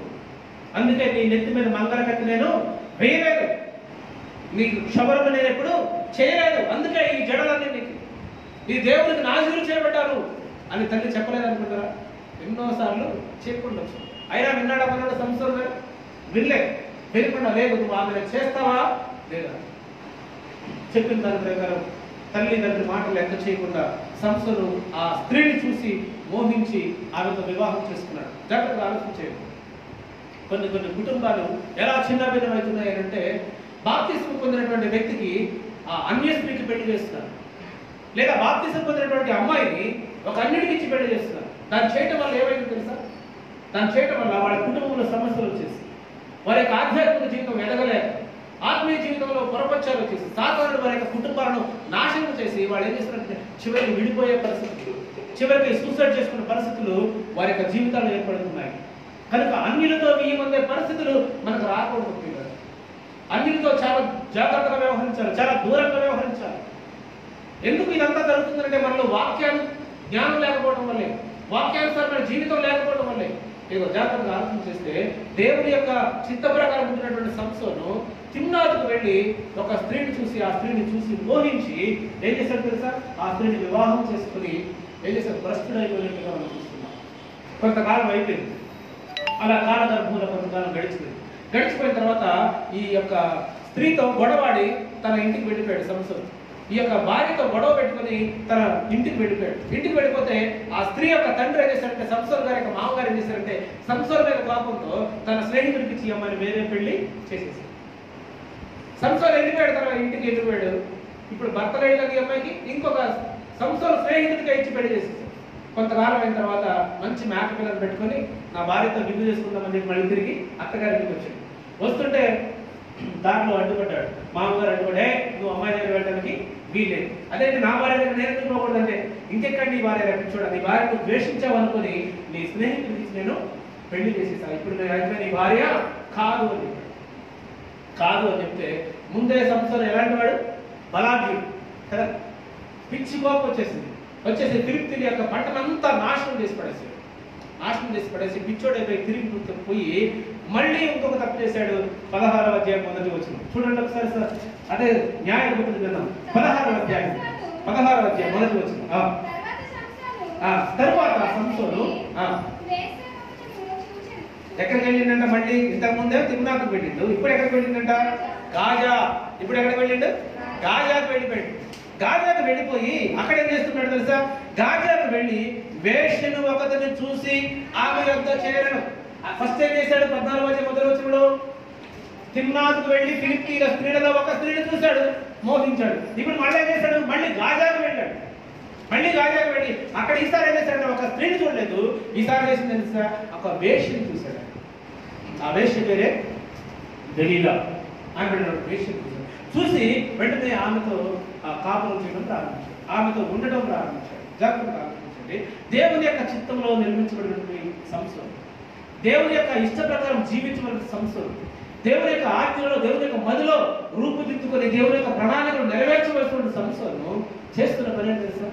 S1: అందుకే నీ నెత్తి మీద మంగళకత్తి నేను వేయలేదు, నీకు క్షవరము నేను ఎప్పుడు చేయలేదు. అందుకే ఈ జడలన్నీ నీకు నీ దేవునికి నాశనం చేయబడ్డారు అని తల్లి చెప్పలేదు అనుకుంటారా? ఎన్నోసార్లు చెప్పుండొచ్చు. అయినా విన్నాడు సంసోను వినలేదు. వినకుండా లేదు, నువ్వు ఆమె చేస్తావా లేదా చెప్పిన దాని ప్రకారం తల్లి తండ్రి మాటలు లెక్క చేయకుండా సంసోను ఆ స్త్రీని చూసి మోహించి ఆమెతో వివాహం చేసుకున్నాడు. జాగ్రత్తగా ఆలోచించేది. కొన్ని కుటుంబాలు ఎలా చిన్నభిన్నమవుతున్నాయి అంటే, బాప్తిస్మం పొందినటువంటి వ్యక్తికి ఆ అన్య స్త్రీకి పెళ్లి చేస్తున్నారు, లేదా బాప్తిస్మం పొందినటువంటి అమ్మాయిని ఒక అన్యుడికి ఇచ్చి పెళ్లి చేస్తున్నారు. దాన్ని చేయటం వల్ల ఏమైంది తెలుసా? దాన్ని చేయటం వల్ల వాళ్ళ కుటుంబంలో సమస్యలు వచ్చేసి, వారి యొక్క ఆధ్యాత్మిక జీవితం ఎదగలేక, ఆత్మీయ జీవితంలో పొరపచ్చాలు వచ్చేసి, సాధారణ వారి యొక్క కుటుంబాలను నాశనం చేసి వాళ్ళు ఏం చేస్తున్నారంటే చివరికి విడిపోయే పరిస్థితులు, చివరికి సూసైడ్ చేసుకునే పరిస్థితులు వారి యొక్క జీవితాల్లో ఏర్పడుతున్నాయి. కనుక అన్యులతో వీయమందే పరిస్థితులు మనకు రాకూడదు. అన్యులతో చాలా జాగ్రత్తగా వ్యవహరించాలి, చాలా దూరంగా వ్యవహరించాలి. ఎందుకు ఇదంతా జరుగుతుందంటే మనలో వాక్యాలు జ్ఞానం లేకపోవడం వల్లే, వాక్యానుసారమైన జీవితం లేకపోవడం వల్లే. ఏదో జాగ్రత్తగా ఆలోచన చేస్తే దేవుని యొక్క చిత్త ప్రకారం ఉంటున్నటువంటి సంసోను తిమ్నాతుకు వెళ్ళి ఒక స్త్రీని చూసి మోహించి ఏం చేశాడు తెలుసా? ఆ స్త్రీని వివాహం చేసుకుని ఏం చేశాడు? భ్రష్టుడైపోయినట్టుగా మనం చూస్తున్నాం. కొంతకాలం అయిపోయింది. అలా కాలగర్భంలో కొంతకాలం గడిచిపోయిన తర్వాత ఈ యొక్క స్త్రీతో గొడవాడి తన ఇంటికి వెళ్ళిపోయాడు సంసోను. ఈ యొక్క భార్యతో గొడవ పెట్టుకుని తన ఇంటికి వెళ్ళిపోయాడు. ఇంటికి వెళ్ళిపోతే ఆ స్త్రీ యొక్క తండ్రి ఏం చేశారంటే, సంసోను గారి యొక్క మామగారు ఏం చేశారంటే, సంసోను మీద కోపంతో తన స్నేహితుడికి ఇచ్చి అమ్మాయిని వేరే పెళ్లి చేసేసాడు. సంసోను వెళ్ళిపోయాడు, తన ఇంటికి వెళ్ళిపోయాడు. ఇప్పుడు భర్త లేని ఈ అమ్మాయికి ఇంకొక సంసోను స్నేహితుడిగా ఇచ్చి పెళ్లి చేసేసాడు. కొంతకాలం అయిన తర్వాత మంచి మేక పిల్లలు పెట్టుకొని నా భార్యతో విందు చేసుకుందామని చెప్పి మళ్ళీ తిరిగి అత్తగారికి వచ్చాడు. వస్తుంటే దాంట్లో అడ్డుపడ్డాడు. మామగారు అడ్డుపడే, నువ్వు అమ్మాయి దగ్గర వెళ్ళడానికి వీలేదు. అదే నా భార్య దగ్గర నేను ఎందుకు పోకూడదంటే, ఇంకెక్కడ నీ భార్య దగ్గర చూడ, నీ భార్య నువ్వు ద్వేషించావు అనుకుని నీ స్నేహితుడికి నేను పెళ్లి చేసేసాను. ఇప్పుడు నేను అయితే నీ భార్య కాదు అని చెప్తే ముందే సంస్థలు ఎలాంటి వాడు? బలాఢ్యుడు. కదా. పిచ్చి కోపం వచ్చేసి ఫిలిప్తీయుల యొక్క పంటనంతా నాశనం చేసి పడేసి పిచ్చోడైపోయి తిరిగి పోయి మళ్ళీ ఇంకొక తప్పు చేశాడు. 16వ అధ్యాయం మొదటి వచనం చూడండి ఒకసారి సార్. అదే న్యాయాధిపతులు గ్రంథం 16వ అధ్యాయం మొదటి వచనం. తరువాత సంసోను ఎక్కడికి వెళ్ళిందంట? మళ్ళీ ఇంతకు ముందే తిమ్నాకు వెళ్ళిండు, ఇప్పుడు ఎక్కడికి వెళ్ళిందంట? గాజా. ఇప్పుడు ఎక్కడికి వెళ్ళిండు? గాజాకు వెళ్ళిపోయాడు. గాజాకు వెళ్ళిపోయి అక్కడ ఏం చేస్తున్నాడు తెలుసా? గాజాకు వెళ్ళి వేశ్యను ఒకరిని చూసి ఆమె యొద్ద చేరను. ఫస్ట్ ఏం చేశాడు? 14వ అధ్యాయం మొదటి వచనంలో తిమ్నాకు వెళ్ళి ఫిలిప్తీయుల స్త్రీలలో ఒక స్త్రీని చూశాడు, మోహించాడు. ఇప్పుడు మళ్ళీ ఏం చేశాడు? మళ్ళీ గాజాకు వెళ్ళాడు. వెళ్ళి అక్కడ ఈసారి ఏం చేశాడంటే ఒక స్త్రీని చూడలేదు, ఈసారి చేసింది తెలుసా? ఒక వేశ్యని చూశాడు. ఆ వేశ్య పేరే దలీలా. ఆమె వేశ్యని చూశాడు. చూసి వెంటనే ఆమెతో కాపురం చేయడం ప్రారంభించాడు, ఆమెతో ఉండడం ప్రారంభించాడు. జాగ్రత్త ప్రారంభించండి. దేవుని యొక్క చిత్తంలో నిర్మించబడినటువంటి సంస్థలు, దేవుని యొక్క ఇష్ట ప్రకారం జీవించబడిన సంస్థలు, దేవుని యొక్క ఆజ్ఞలో దేవుని యొక్క మదిలో రూపుదిద్దుకొని దేవుని యొక్క ప్రణాళికలు నెరవేర్చవలసిన సంస్థలను చేస్తున్న పని ఏం తెలుసా?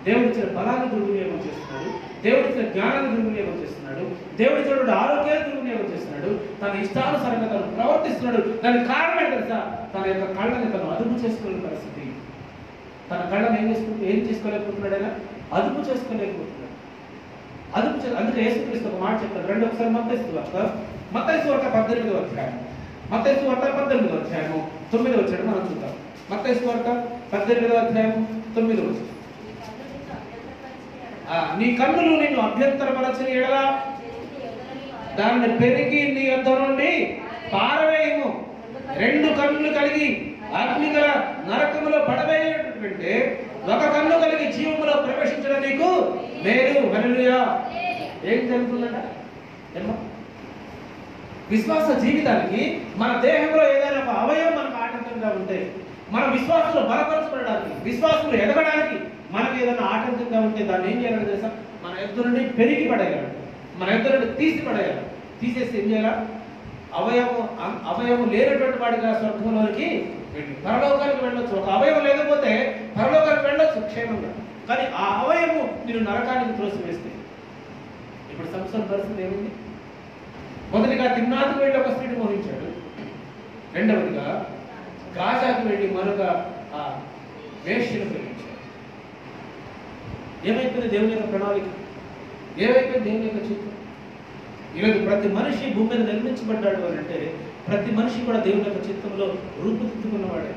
S1: దేవుడిచ్చిన బలాన్ని దుర్వినియోగం చేస్తున్నాడు, దేవుడిచ్చిన జ్ఞానాన్ని దుర్వినియోగం చేస్తున్నాడు, దేవుడిచ్చిన ఆరోగ్యాన్ని దుర్వినియోగం చేస్తున్నాడు, తన ఇష్టానుసారంగా తను ప్రవర్తిస్తున్నాడు. దానికి కారణం ఏంటి తెలుసా? తన యొక్క కళ్ళని తను అదుపు చేసుకునే పరిస్థితి. తన కళ్ళని ఏం చేసుకోలేకపోతున్నాడు? ఆయన అదుపు చేసుకోలేకపోతున్నాడు. అందుకే యేసుక్రీస్తు ఒక మాట చెప్తాడు. రెండు ఒకసారి మత్తయి వార్త 18వ అధ్యాయం 18వ అధ్యాయము 9వ వచనం మనం చూద్దాం. మత్తయి వార్త 18వ అధ్యాయం 9వ వచనం. నీ కన్నులు నిన్ను అభ్యంతరపరచిన ఎడల దాన్ని పెరిగి నీ యొద్ద నుండి పారవేయము. 2 కన్నులు కలిగి అగ్నిగల నరకములో పడవేయటంటే ఒక కన్ను కలిగి జీవములో ప్రవేశించడం నీకు మేలు. హల్లెలూయా. ఏం జరుగుతుందంట? విశ్వాస జీవితానికి మన దేహంలో ఏదైనా ఒక అవయవం మనకు ఆటంకంగా ఉంటే, మన విశ్వాసంలో బలపరచబడడానికి, విశ్వాసంలో ఎదగడానికి మనకు ఏదైనా ఆటంకంగా ఉంటే దాన్ని ఏం చేయాలంటే తెలుసా? మన ఎద్దు నుండి పెరిగి పడేయాలి, మన ఎద్దు నుండి తీసి పడేయాలి. తీసేసి ఏం చేయాలా? అవయవం లేనటువంటి వాడిగా స్వర్గంలోనికి వెళ్ళి పరలోకానికి వెళ్ళొచ్చు. ఒక అవయవం లేకపోతే పరలోకానికి వెళ్ళొచ్చు క్షేమంగా, కానీ ఆ అవయవం నేను నరకానికి త్రోసివేస్తే. ఇప్పుడు సంసార పరిస్థితి ఏమిటి? మొదటిగా తిమ్నాకు వెళ్ళి ఒక స్త్రీని మోహించాడు, రెండవదిగా గాజాకు వెళ్ళి మరొక వేశ్యను ప్రేమించాడు. ఏమైపోయింది దేవుని యొక్క ప్రణాళిక? ఏమైపోయింది దేవుని యొక్క చిత్తం? ఈరోజు ప్రతి మనిషి భూమి మీద నిర్మించబడ్డాడు అని అంటే ప్రతి మనిషి కూడా దేవుని యొక్క చిత్తంలో రూపుదిద్దుకున్నవాడే.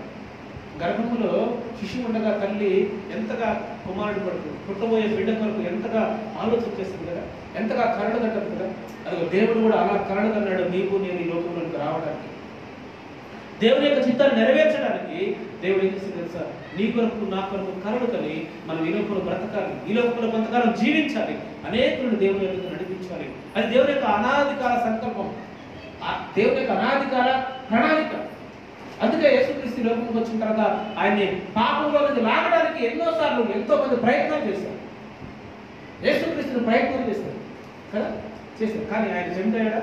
S1: గర్భంలో శిశువు ఉండగా తల్లి ఎంతగా కుమారుడు కొరకు పుట్టబోయే బిడ్డ కొరకు ఎంతగా ఆలోచన చేస్తుంది కదా, ఎంతగా కరడు కట్టదు కదా. అది దేవుడు కూడా అలా కరడు కన్నాడు నీకు నేను ఈ లోకంలోకి రావడానికి, దేవుని యొక్క చిత్తాన్ని నెరవేర్చడానికి. దేవుడు ఏం చేసింది తెలుసా? నీ కొరకు నా కొరకు కరడు కని మనం ఈ లోకంలో బ్రతకాలి, ఈ లోకంలో కొంతకాలం జీవించాలి, అనేకులను దేవుని యొక్క నడిపించాలి. అది దేవుని యొక్క అనాదికాల సంకల్పం, దేవుని యొక్క అనాదికాల ప్రణాళిక. అందుకే యేసుక్రీస్తు లోకంలోకి వచ్చిన తర్వాత ఆయన్ని పాపంలో నుంచి లాగడానికి ఎన్నోసార్లు ఎంతో మంది ప్రయత్నాలు చేశారు. యేసుక్రీస్తుని ప్రయత్నం చేశారు కదా, చేశారు. కానీ ఆయన చెందాడా?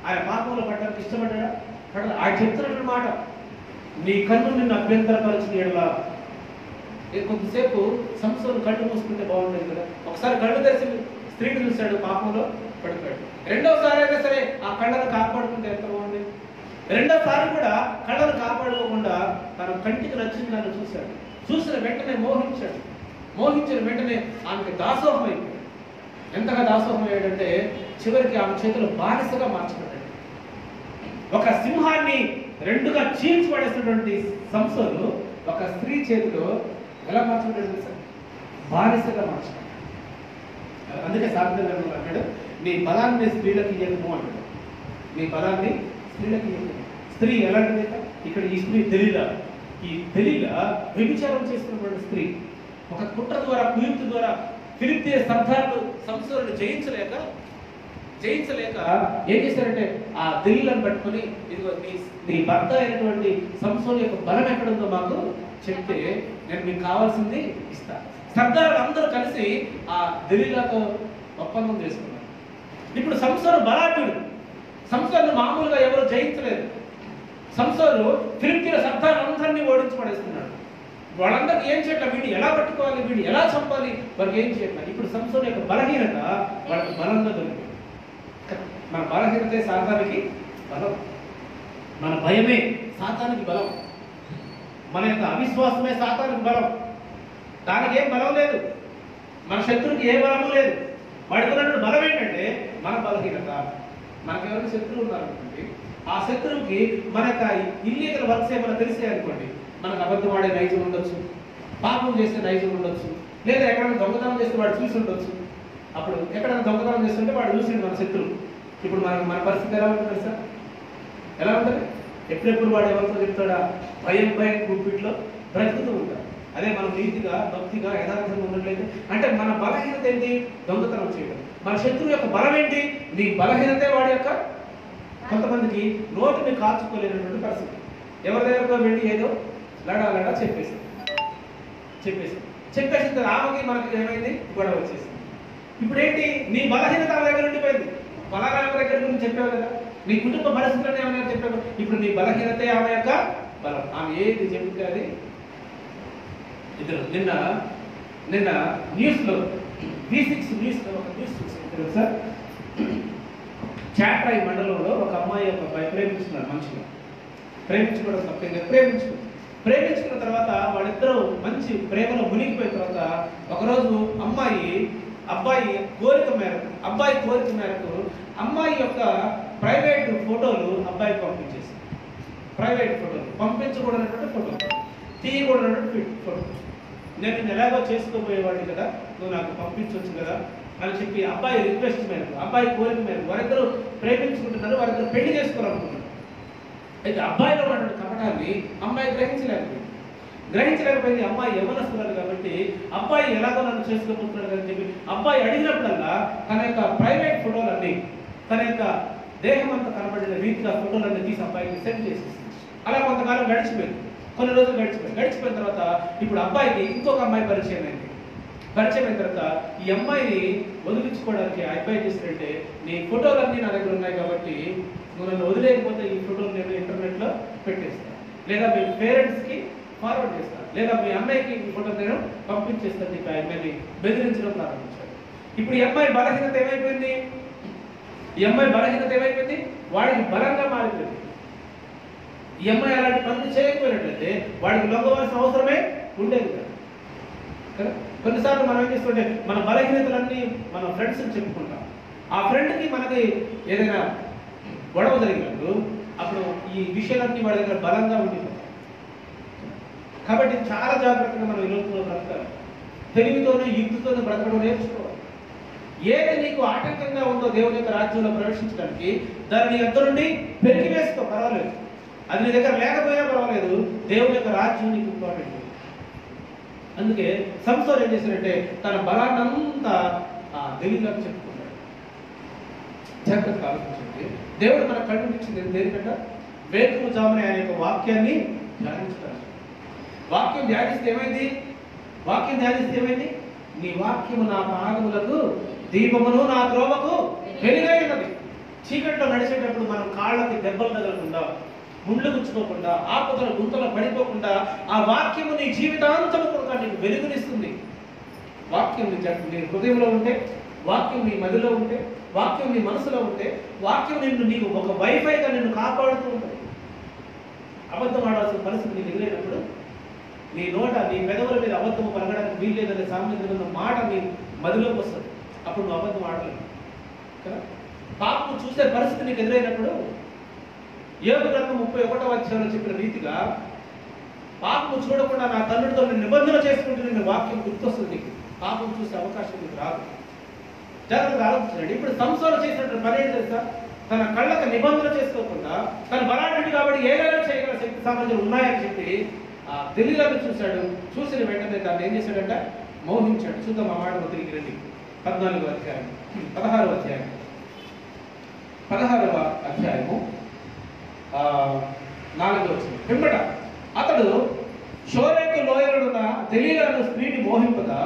S1: ఆయన పాపంలో పడడానికి ఇష్టపడ్డా? పడదా? ఆయన చెప్తున్నటువంటి మాట, నీ కన్ను నిన్ను అభ్యంతరపరిచిన ఎడల. కొద్దిసేపు సంసోను కళ్ళు మూసుకుంటే బాగుండేది కదా. ఒకసారి కళ్ళు తెరిచి స్త్రీని చూశాడు, పాపంలో పడిపోయాడు. రెండోసారి అయినా సరే ఆ కళ్ళను కాపాడుకుంటే ఎంత బాగుంది. రెండోసారి కూడా కళ్ళను కాపాడుకోకుండా తన కంటికి నచ్చిన దాన్ని చూశాడు. చూసిన వెంటనే మోహించాడు. మోహించిన వెంటనే ఆమెకి దాసోహం అయిపోయాడు. ఎంతగా దాసోహం అయ్యాడంటే చివరికి ఆమె చేతులు బానిసగా మార్చబడ్డాడు. ఒక సింహాన్ని రెండుగా చీల్చి పడేసినటువంటి సంసోను ఒక స్త్రీ చేతిలో ఎలా మార్చబడ్డాడు సార్? బానిసగా మార్చబడ్డాడు. అందుకే సాధన అంటాడు, నీ బలాన్ని స్త్రీలకు ఇయ్యము అంటాడు. నీ బలాన్ని స్త్రీలకు ఇయ్యము. స్త్రీ ఎలాంటిది? ఇక్కడ ఈ స్త్రీ దలీలా. ఈ దలీలా వ్యభిచారం చేస్తున్నటువంటి స్త్రీ ఒక కుట్ర ద్వారా, కుయుక్తి ద్వారా ఫిలిప్తీయ సర్దారులు సంసోనుని జయించలేక ఏం చేశారంటే ఆ దలీలను పట్టుకొని, ఇదిగో నీ భర్త అయినటువంటి సంసోను యొక్క బలం ఎక్కడుందో మాకు చెప్తే నేను మీకు కావాల్సింది ఇస్తా. సర్దారులు అందరూ కలిసి ఆ దలీలాతో ఒప్పందం చేసుకున్నారు. ఇప్పుడు సంసోను బలాఢ్యుడు. సంసోను మామూలుగా ఎవరు జయించలేదు. సంసోను ఫిలిప్తీయుల సర్దారులందరినీ ఓడించి పడేస్తున్నాడు. వాళ్ళందరికీ ఏం చేయట్లా, వీడిని ఎలా పట్టుకోవాలి, వీడిని ఎలా చంపాలి, వారికి ఏం చేయట్లా. ఇప్పుడు సంసోను యొక్క బలహీనత వాళ్ళకి బలంగా దొరికింది. మన బలహీనతే సాతానికి బలం, మన భయమే సాతానికి బలం, మన యొక్క అవిశ్వాసమే సాతానికి బలం. దానికి ఏం బలం లేదు, మన శత్రువుకి ఏ బలము లేదు. వాడికి ఉన్నటువంటి బలం ఏంటంటే మన బలహీనత. మనకెవరికి శత్రువు ఉన్నారనుకోండి, ఆ శత్రువుకి మన యొక్క ఇల్లీగల్ వర్క్స్ ఏమైనా తెలిసే అనుకోండి, మనకు అబద్ధం ఆడే నైజం ఉండొచ్చు, పాపం చేసే నైజం ఉండొచ్చు, లేదా ఎక్కడైనా దొంగతనం చేస్తే వాడు చూసి ఉండొచ్చు. అప్పుడు ఎక్కడైనా దొంగతనం చేస్తుంటే వాడు చూసిండు మన శత్రువు. ఇప్పుడు మన పరిస్థితి ఎలా ఉంటుంది సార్? ఎలా ఉంటుంది? ఎప్పుడెప్పుడు వాడు ఎవరితో చెప్తాడా, భయం గుప్పిట్లో బ్రతుకుతూ ఉంటాడు. అదే మనం నీతిగా భక్తిగా యథార్థంగా ఉన్నట్లయితే, అంటే మన బలహీనత ఏంటి? దొంగతనం చేయడం. మన శత్రువు యొక్క బలం ఏంటి? నీ బలహీనతే వాడి యొక్క. కొంతమందికి నోటిని కాచుకోలేనటువంటి పరిస్థితి, ఎవరి దగ్గరతో వెళ్ళి ఏదో లడా చెప్పేసింది. చెప్పేసిన ఆమెకి మనకి ఏమైంది? గొడవ వచ్చేసింది. ఇప్పుడు ఏంటి? నీ బలహీనత ఆమె దగ్గర ఉండిపోయింది. ఫలానా దగ్గర గురించి చెప్పావు కదా, నీ కుటుంబ పరిస్థితులను ఏమైనా చెప్పావు. ఇప్పుడు నీ బలహీనతే ఆమె యొక్క బలం. ఆమె ఏది చెబితే అది. ఇద్దరు నిన్న న్యూస్లో V6 న్యూస్లో ఒక న్యూస్ చూసారు సార్. చాట్రాయి మండలంలో ఒక అమ్మాయి ఒక అబ్బాయి ప్రేమించుకున్నారు. మంచిగా ప్రేమించుకోవడం తప్పేంగా ప్రేమించుకున్న తర్వాత వాళ్ళిద్దరూ మంచి ప్రేమలో మునిగిపోయిన తర్వాత ఒకరోజు అబ్బాయి కోరిక మేరకు అమ్మాయి యొక్క ప్రైవేట్ ఫోటోలు అబ్బాయికి పంపించేసి, ప్రైవేట్ ఫోటోలు పంపించకూడనటువంటి ఫోటోలు, తీయకూడనటువంటి ఫోటో. నేను ఎలాగో చేసుకోబోయేవాడిని కదా, నువ్వు నాకు పంపించవచ్చు కదా అని చెప్పి అబ్బాయి రిక్వెస్ట్ మేరకు, అబ్బాయి కోరిక మేరకు వారిద్దరూ ప్రేమించుకుంటున్నారు, వారిద్దరు పెళ్లి చేసుకోవాలనుకున్నారు. అయితే అబ్బాయిలో ఉన్నటువంటి కపటాన్ని అమ్మాయి గ్రహించలేకపోయింది. అమ్మాయి యవ్వనస్తురాలు కాబట్టి అబ్బాయి ఎలాగో నన్ను చేసుకోబోతున్నాడు అని చెప్పి అబ్బాయి అడిగినప్పుడల్లా తన యొక్క ప్రైవేట్ ఫోటోలన్నీ, తన యొక్క దేహం అంతా కనబడిన రీతిగా ఫోటోలన్నీ తీసి అబ్బాయికి సెండ్ చేసేసి, అలా కొంతకాలం గడిచిపోయింది. కొన్ని రోజులు గడిచిపోయిన తర్వాత ఇప్పుడు అబ్బాయికి ఇంకొక అమ్మాయి పరిచయం అయిన తర్వాత ఈ అమ్మాయిని వదిలించుకోవడానికి ఆ అబ్బాయి చేసినట్టే, నీ ఫోటోలన్నీ నా దగ్గర ఉన్నాయి కాబట్టి నువ్వు నన్ను వదిలేకపోతే ఈ ఫోటోలు నేను ఇంటర్నెట్లో పెట్టేస్తాను, లేదా మీ పేరెంట్స్కి ఫార్వర్డ్ చేస్తాను, లేదా మీ అమ్మాయికి ఈ ఫోటో నేను పంపించేస్తాను. నీకు ఆ అమ్మాయిని బెదిరించడం ప్రారంభించాడు. ఇప్పుడు ఈ అమ్మాయి బలహీనత ఏమైపోయింది? వాడికి బలంగా మారిపోయింది. ఈ అమ్మాయి అలాంటి పనులు చేయకపోయినట్లయితే వాడికి లొంగవలసిన అవసరమే ఉండేది కదా. కొన్నిసార్లు మనం ఏం చేస్తుంటే మన బలహీనతలన్నీ మన ఫ్రెండ్స్కి చెప్పుకుంటాం. ఆ ఫ్రెండ్కి మనకి ఏదైనా గొడవ జరిగినప్పుడు అప్పుడు ఈ విషయాలన్నీ వాడి దగ్గర బలంగా ఉండిపోతాయి. కాబట్టి చాలా జాగ్రత్తగా మనం ఈ రోజులో బ్రతకాలి. తెలివితోనూ యుక్తితోనూ బ్రతకడం నేర్చుకోవాలి. ఏది నీకు ఆటంకంగా ఉందో దేవుని యొక్క రాజ్యంలో ప్రవేశించడానికి దాన్ని నీ దగ్గర నుండి పెరిగి వేసుకో, పర్వాలేదు. అది నీ దగ్గర లేకపోయినా పర్వాలేదు, దేవుని యొక్క రాజ్యం నీకు ఇంపార్టెంట్. అందుకే సంసోను ఏం చేశాడంటే తన బలాన్నంతా దేవుళ్ళకి చెప్పుకున్నాడు. జాగ్రత్తగా ఆలోచించండి. దేవుడు మన కళ్ళు ఇచ్చింది దేనికంట? వేకువ జామున ఆయన యొక్క వాక్యాన్ని ధ్యానించడానికి. వాక్యం ధ్యానిస్తే ఏమైంది? నీ వాక్యము నా పాదములకు దీపమును, నా త్రోవకు వెలుగై ఉన్నది. చీకట్లో నడిచేటప్పుడు మనం కాళ్ళకి దెబ్బలు తగలకుండా, ముళ్ళు గుచ్చుకోకుండా, ఆపదల గుంతలో పడిపోకుండా ఆ వాక్యము నీ జీవితాంతము కూడా నీకు వెలుగునిస్తుంది. వాక్యం నీ హృదయంలో ఉంటే, వాక్యం నీ మదిలో ఉంటే, వాక్యం నీ మనసులో ఉంటే, వాక్యం నీకు ఒక వైఫైగా నిన్ను కాపాడుతూ ఉంటుంది. అబద్ధం ఆడాల్సిన పరిస్థితి నీకు ఎదురైనప్పుడు నీ నోట, నీ పెదవుల మీద అబద్ధము పలకడానికి వీల్లేదనే సామెతలో మాట నీ మదిలోకి వస్తుంది. అప్పుడు నువ్వు అబద్ధం ఆడలేవు కదా. పాపం చూసే పరిస్థితి నీకు ఎదురైనప్పుడు యోబు గ్రంథం 31వ అధ్యాయంలో చెప్పిన రీతిగా పాపము చూడకుండా నా తండ్రితో నేను నిబంధన చేసుకుంటూ నేను వాక్యం గుర్తొస్తుంది. నీకు పాపం చూసే అవకాశం నీకు రాదు. జాగ్రత్తగా ఆలోచించండి. ఇప్పుడు సంసోను చేసినటువంటి పని ఏంటి తెలుసా? తన కళ్ళకు నిబంధన చేసుకోకుండా తను బలాఢ్యుడు కాబట్టి ఏదైనా చేయగల శక్తి సామర్థ్యాలు ఉన్నాయని చెప్పి తెలియని చూశాడు. చూసిన వెంటనే దాన్ని ఏం చేశాడంట? మోహించాడు. చూద్దాం ఆ మాట తిరిగి రండి. 16వ అధ్యాయము 4వ వచనం. పిమ్మట అతడు షోరేకు లోయలున్న దెలీలాను స్త్రీని మోహింపగా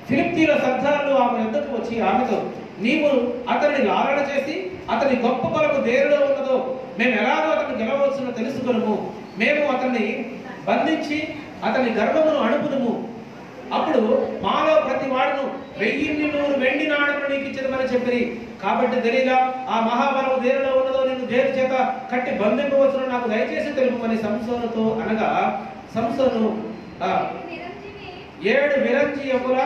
S1: ఫిలిష్తీయుల సర్దారులు ఆమె యొద్దకు వచ్చి ఆమెతో, నీవు అతన్ని లాలన చేసి అతని గొప్ప బలము దేనిలో ఉన్నదో మేము ఎలాగో అతన్ని గెలవచ్చునో తెలుసుకొనుము. మేము అతన్ని బంధించి అతని గర్వమును అణుపుదుము, అప్పుడు మాలో ప్రతి వాడును 1100 వెండి నాణములు నీకు ఇచ్చేదమని చెప్పిరి. కాబట్టి దెలీలా ఆ మహాబలము దేనిలో ఉన్నదో నిన్ను జైలు చేత కట్టి బంధింపవచ్చును నాకు దయచేసి తెలుపమని సంసోనుతో అనగా, సంసోను 7 విరంజియముల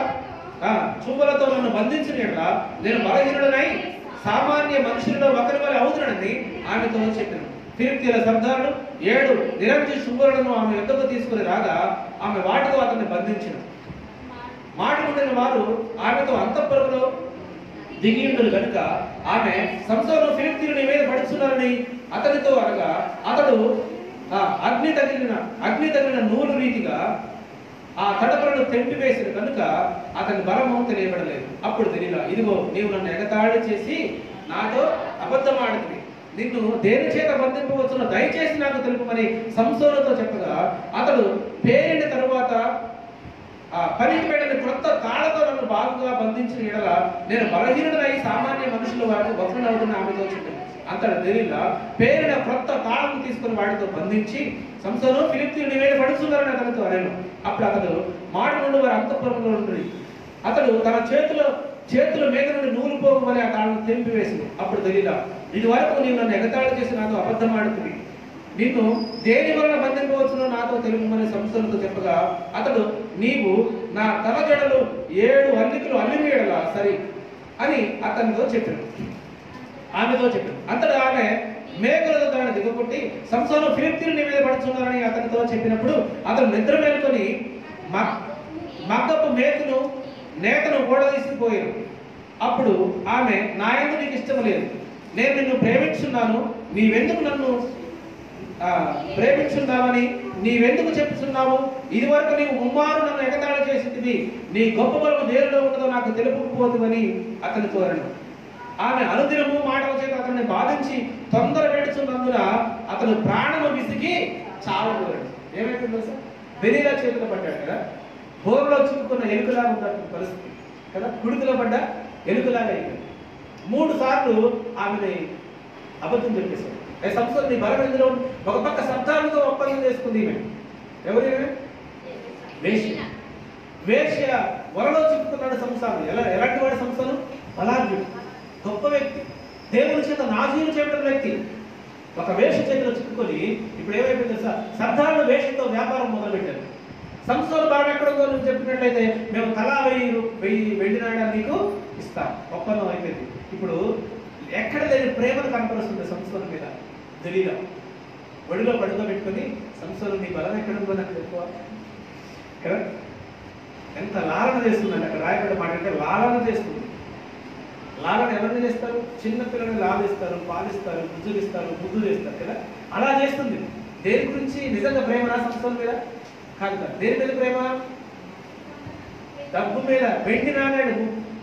S1: చూపులతో నన్ను బంధించిన ఎడల నేను బలహీనుడనై సామాన్య మనుషులలో ఒకరి వలె అవుతున్నని ఆమెతో చెప్పాను. ఫిలిష్తీయుల సర్దారులు 7 నిరంజి శుభ్రులను ఆమె యొద్దకు తీసుకుని రాగా ఆమె వాటితో అతన్ని బంధించిన. మాటలుండిన వారు ఆమెతో అంతఃపురంలో దిగియుండును గనుక ఆమె సంసోను ఫిలిష్తీయులు నీ మీద పడుచున్నారని అతనితో అనగా, అతడు అగ్ని తగిలిన నూలు రీతిగా ఆ తడపలను తెంపివేసిన కనుక అతని బలము తెలియబడలేదు. అప్పుడు దెలీలా, ఇదిగో నీవు నన్ను ఎగతాళి చేసి నాతో అబద్ధమాడితివి, నిన్ను దేని చేత బంధింపవచ్చునో దయచేసి నాకు తెలుపమని సంసోనుతో చెప్పగా, అతడు పేరిన తరువాత పనికి పెట్టిన క్రొత్త తాళతో నన్ను బాగుగా బంధించిన ఎడల నేను బలహీనుడనై సామాన్య మనుషుల వారిని ఒకరినవుతున్న ఆమెతో చెప్పాను. అంతట దెలీలా పేరిన క్రొత్త తాళం తీసుకుని వాటితో బంధించి, సంసోను ఫిలిష్తీయులు నీ మీద పడుతున్నారని అతనితో అనేను. అప్పుడు అతడు మాట నుండి వారి అంతఃపురంలో ఉంటుంది. అతడు తన చేతుల మీద నుండి నూలు పోగు వలె ఆ తాళం తెంపివేసింది. అప్పుడు దెలీలా, ఇది వరకు నీవు నన్ను ఎగతాళి చేసి నాతో అబద్ధమాడుతుంది, నిన్ను దేని వలన బంధింపవచ్చునో నాతో తెలుపమని సంసోనుతో చెప్పగా, అతడు నీవు నా తల జడలు 7 అల్లికలు అల్లివేయడలా సరి అని ఆమెతో చెప్పాను. అంతటా ఆమె మేకలతో దాన్ని దిగకొట్టి, సంసోను ఫిలిష్తీయులు నీ మీద పడుతున్నారని అతనితో చెప్పినప్పుడు అతను నిద్ర మేలుకొని మగ్గపు నేతను ఓడదీసిపోయారు. అప్పుడు ఆమె, నా యందు నీకు ఇష్టం లేదు, నేను నిన్ను ప్రేమించున్నాను, నీవెందుకు నన్ను ప్రేమించున్నావని నీవెందుకు చెప్తున్నావు? ఇది వరకు నీవు ముమ్మారు నన్ను ఎగతాళి చేసింది, నీ గొప్ప బలము దేనిలో ఉన్నదో నాకు తెలుపుకుపోతుందని అతనితో అన్నాడు. ఆమె అనుదినము మాటల చేత అతన్ని బాధించి తొందర పెడుతున్నందున అతను ప్రాణము విసిగి చావబోయాడు. ఏమైపోయింది సార్? దెలీలా చేతిలో పడ్డాడు కదా, బోర్లో చిక్కుకున్న ఎలుకలాగా ఉన్న పరిస్థితి కదా, కుడికిలో పడ్డ ఎలుకలాగా అయిపోయింది. 3 సార్లు ఆమెని అబద్ధం చెప్పేశాడు. సంసోను నీ బలం ఎందులో? ఒక పక్క సర్దారులతో ఒప్పందం చేసుకుంది ఈమె. ఎవరు? వేశ్య వలలో చిక్కుకున్నాడు సంసోను. ఎలాంటి వాడు సంసోను? బలాఢ్యుడు, గొప్ప వ్యక్తి, దేవుని చేత నాజీలు చేయడం వ్యక్తి. ఒక వేష చేతిలో చిక్కుకొని ఇప్పుడు ఏమైపోయింది సార్? సర్దారులు వేషంతో వ్యాపారం మొదలుపెట్టారు. సంసోను బలం ఎక్కడుందో నువ్వు చెప్పినట్లయితే మేము తలా 1000 వెండి నాణాలు నీకు ఇస్తాం, ఒప్పందం అయిపోయింది. ఇప్పుడు ఎక్కడ లేని ప్రేమను కనపరుస్తుంది సంసోను మీద దెలీలా. ఒడిలో పడుకోబెట్టుకొని, సంసోను నీ బలం ఎక్కడుందో నాకు ఎక్కువ కదా, ఎంత లాలన చేస్తుందండి. అక్కడ రాయబడ్డ మాట అంటే లాలన చేస్తుంది. లాలన ఎవరిని చేస్తారు? చిన్న పిల్లల్ని లాలిస్తారు, పాలిస్తారు, బుజ్జులిస్తారు, బుద్ధు చేస్తారు కదా, అలా చేస్తుంది. దేని గురించి? నిజంగా ప్రేమ రా సంసోను మీద కాదు కదా. దేని మీద ప్రేమ? డబ్బు మీద. వెండి నాణేడు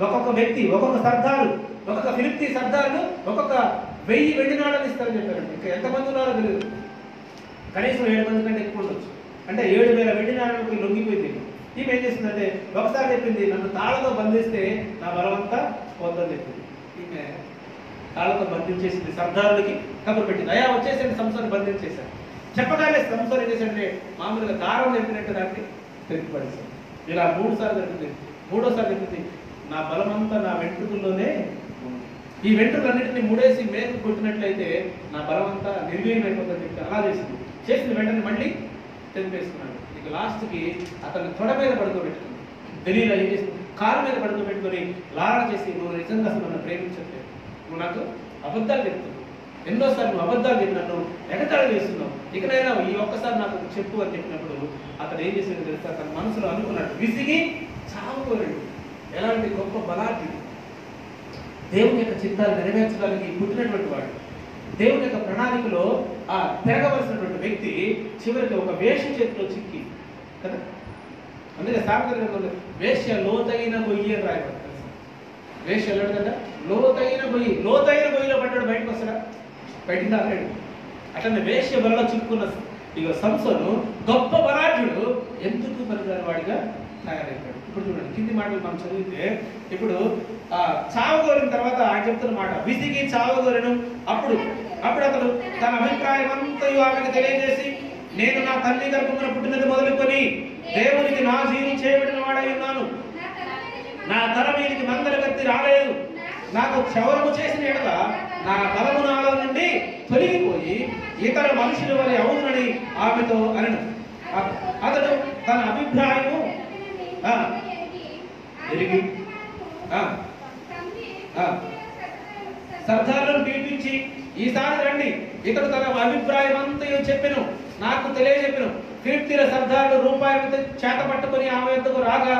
S1: ఒక్కొక్క వ్యక్తి, ఒక్కొక్క సర్దారు, ఒక్కొక్క ఫిలిష్తీ సర్దారులు ఒక్కొక్క 1000 వెండి నాణాలు ఇస్తారని చెప్పారండి. ఇంకా ఎంతమంది ఉన్నారో తెలియదు, కనీసం 7 మంది కంటే ఎక్కువ ఉండొచ్చు. అంటే 7000 వెండి నాణాలకి లొంగిపోయింది. ఈమె ఏం చేసిందంటే ఒకసారి చెప్పింది, నన్ను తాళతో బంధిస్తే నా బలమంతా పోద్దని చెప్పింది. ఈమె తాళతో బంధించేసింది, సర్దారులకి కబురు పెట్టింది. అయ్యా వచ్చేసండి సంసోను బంధించేశారు. చెప్పగానే సంసోను ఏం చేశాడంటే మామూలుగా దారం చెప్పినట్టు దాన్ని తెరిపడేశాడు. ఇలా 3 సార్లు జరిగింది. 3వసారి చెప్పింది, నా బలమంతా నా వెంట్రుకల్లోనే, ఈ వెంట్రుకలన్నింటినీ ముడేసి మేకు కొట్టినట్లయితే నా బలమంతా నిర్వీర్యమైపోతుందని చెప్పి అలా చేసిన వెంటనే మళ్ళీ తెంపేసుకున్నాడు. ఇక లాస్ట్కి అతన్ని తొడ మీద పడుకోబెట్టుకుంది. దెలీలా ఏం చేసింది? కారు మీద పడుకోబెట్టుకొని లారణ చేసి, నువ్వు నిజంగా అసలు నన్ను ప్రేమించట్లేదు, నువ్వు నాకు అబద్ధాలు చెప్తున్నావు, ఎన్నోసార్లు నువ్వు అబద్ధాలు చెప్పి నన్ను ఎగతాళి చేస్తున్నావు, ఇకనైనా ఈ ఒక్కసారి నాకు చెప్పు అని చెప్పినప్పుడు అతను ఏం చేసిందో తెలుసా? తన మనసులో అనుకున్నాడు, విసిగి చావుకోలేడు. ఎలాంటి గొప్ప బలాఢ్యుడు, దేవుని యొక్క చిత్తాలు నెరవేర్చడానికి పుట్టినటువంటి వాడు, దేవుని యొక్క ప్రణాళికలో పెరగవలసినటువంటి వ్యక్తి చివరికి ఒక వేశ్య చేతిలో చిక్కి కదా. అందుకే సామెతలు వేశ్య లోతైన గొయ్యి అని రాయబడతారు. వేశ్య వెళ్ళాడు కదా, లోతైన గొయ్యిలో పడ్డాడు, బయటకు వస్తాడా? బయటికి రాలేడు. అట్లనే వేశ్య వలలో చిక్కున్న ఇక సంసోను గొప్ప బలాఢ్యుడు ఎందుకు పనికిరాని వాడిగా తయారైపోయాడు. ఇప్పుడు చూడండి కింది మాటలు మనం చదివితే, ఇప్పుడు చావగోరిన తర్వాత ఆయన చెప్తున్న మాట, విసిగి చావగోరెను. అప్పుడు అతడు తన అభిప్రాయం అంతా ఆమెకు తెలియజేసి నేను నా తల్లి గర్భమున పుట్టినది మొదలుకొని దేవునికి నాజీరు చేయబడిన వాడై ఉన్నాను. నా తల మీదకి మంగళ కత్తి రాలేదు. నాకు క్షవరము చేసిన ఎడల నా తలము నాలో నుండి తొలగిపోయి ఇతర మనుషుల వలె అవునని ఆమెతో అనను. అతడు తన అభిప్రాయము ఎరిగి సర్దారులను పిలిపించి, ఈసారి రండి, ఇతడు తన అభిప్రాయం అంతా చెప్పెను, నాకు తెలియజెప్పెను. ఫిలిష్తీయుల సర్దారులు రూపాయలతో చేత పట్టుకుని ఆమె వద్దకు రాగా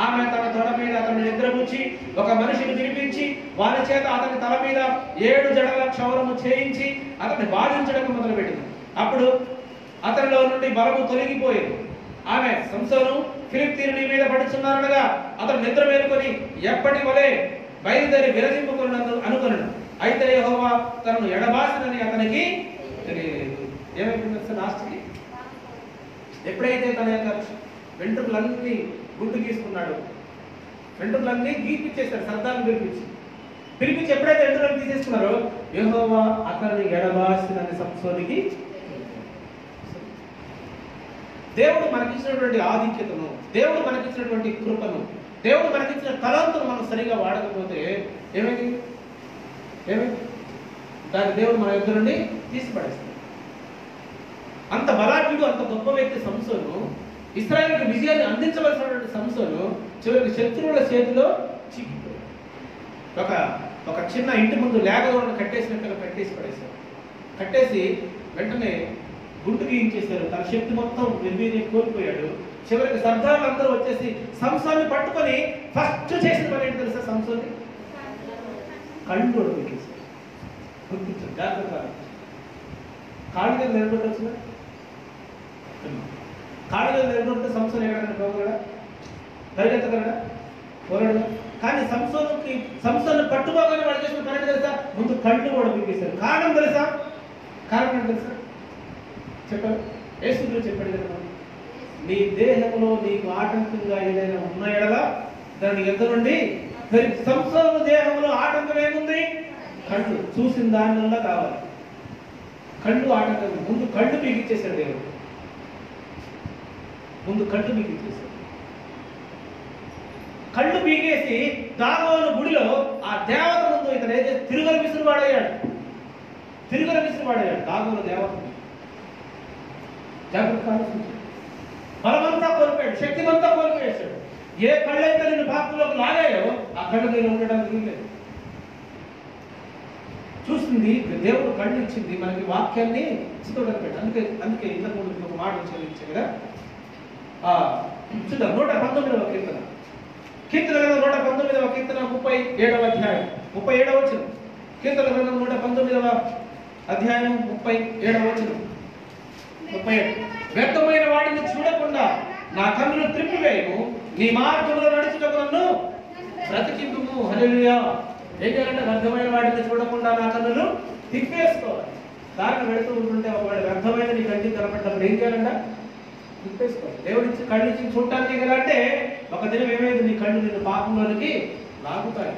S1: ఆమె తన తొడ మీద అతను నిద్రపుచ్చి ఒక మనిషిని పిలిపించి వారి చేత అతని తల మీద 7 జడల క్షౌరము చేయించి అతన్ని బాధించడం మొదలుపెట్టింది. అప్పుడు అతనిలో నుండి బలము తొలగిపోయింది. ఆమె సంసోను ఫిలిష్తీయుని మీద పడుచున్నారనగా అతను నిద్ర మేలుకొని ఎప్పటి వలె బయలుదేరి విరజింపుకున్నను అనుకున్నాడు. అయితే యెహోవా తనను ఎడబాసినని అతనికి తెలియలేదు. ఏమైపోయింది సార్ లాస్ట్కి? ఎప్పుడైతే తన యొక్క వెంట్రుకలన్నీ గుడ్డు గీసుకున్నాడు, వెంట్రుకలన్నీ గీపిచ్చేశాడు, సర్దార్ని పిలిపించి ఎప్పుడైతే వెంట్రుకలు తీసేసుకున్నారో యెహోవా అతన్ని ఎడబాసినని సంసోనికి. దేవుడు మనకిచ్చినటువంటి ఆధిక్యతను, దేవుడు మనకిచ్చినటువంటి కృపను, దేవుడు మనకిచ్చిన తలాంతును మనం సరిగా వాడకపోతే ఏమైంది? దాని దేవుడు మన దగ్గర నుండి తీసిపడేస్తాడు. అంత బలాఢ్యుడు, అంత గొప్ప వ్యక్తి సంసోను, ఇశ్రాయేలుకు విజయాన్ని అందించవలసినటువంటి సంసోను చివరికి శత్రువుల చేతిలో చిక్కిపోయాడు. ఒక చిన్న ఇంటి ముందు లేగదోడను కట్టేసినట్టుగా కట్టేసి పడేశారు. కట్టేసి వెంటనే గుంటు గీయించేశారు. తన శక్తి మొత్తం నిర్వీర్యం కోల్పోయాడు. చివరికి సర్దార్లు అందరూ వచ్చేసి సంసోన్ని పట్టుకొని ఫస్ట్ చేసిన పని ఏంటి తెలుసా? సంసోన్ని కళ్ళు ఒడిపేశారు. గుర్తించారు, జాగ్రత్త. కాళ్ళ మీద నిలబెట్టచ్చు, కాళ్ళ మీద నిలబెడితే సంసోన్ ఎక్కడైనా పోగలడా? పరిగెత్తగలడా? పోరాడు. కానీ సంసోన్ని పట్టుకోగానే వాళ్ళు చేసిన పని తెలుసా? ముందు కళ్ళు కూడా పీకేశారు. కారణం తెలుసా? కారణం తెలుసా? చెప్పారు. యేసు చెప్పాడు కదా, నీ దేహంలో నీకు ఆటంకంగా ఏదైనా ఉన్న ఎడలా దాని ఎద్ద నుండి. సంసోను దేహంలో ఆటంకం ఏముంది? కళ్ళు. చూసిన దాని వల్ల కావాలి. కళ్ళు ఆటంకం. ముందు కళ్ళు పీకిచ్చేశాడు దేవుడు. ముందు కళ్ళు పీకిచ్చేశాడు. కళ్ళు పీకేసి దాగోను గుడిలో ఆ దేవత ముందు ఇతను ఏదైతే తిరుగల విసురువాడయ్యాడు. దాగోను దేవత జాగ్రత్త. బలమంతా కోల్పోయాడు, శక్తిమంతా కోల్పోయేశాడు. ఏ కళ్ళైతే నేను పాత్రలోకి లాగాయో ఆ కళ్ళు నేను ఉండడానికి లేదు. చూసింది దేవుడు, కళ్ళు ఇచ్చింది మనకి, వాక్యాన్ని చిత్తూడని పెట్టాడు. అందుకే ఇంతకు ముందు ఒక మాట చదివించారు కదా. చూద్దాం 119వ కీర్తన. 119వ కీర్తన 37వ అధ్యాయం 37వ వచనం. కీర్తన గ్రంథం 119వ అధ్యాయం 37వ వచనం. 37. వ్యర్థమైన వాడిని చూడకుండా నా కన్నులు త్రిప్పివేయము, నీ మార్గంలో నడుచుటకు నన్ను బ్రతికింపుము. హల్లెలూయా. ఏం చేయాలంటే వ్యర్థమైన వాడిని చూడకుండా నా కన్నులు తిప్పేసుకోవాలి. దారిని వెళుతూ ఉంటుంటే ఒకవేళ వ్యర్థమైన నీ కంటికి కనపడ్డప్పుడు ఏం చేయాలంట? తిప్పేసుకోవాలి. దేవుడిచ్చి కళ్ళు ఇచ్చి చూడటానికి కదా అంటే ఒక దినం ఏమైంది? నీ కళ్ళు నిన్ను పాపంలోనికి లాగుతాయి,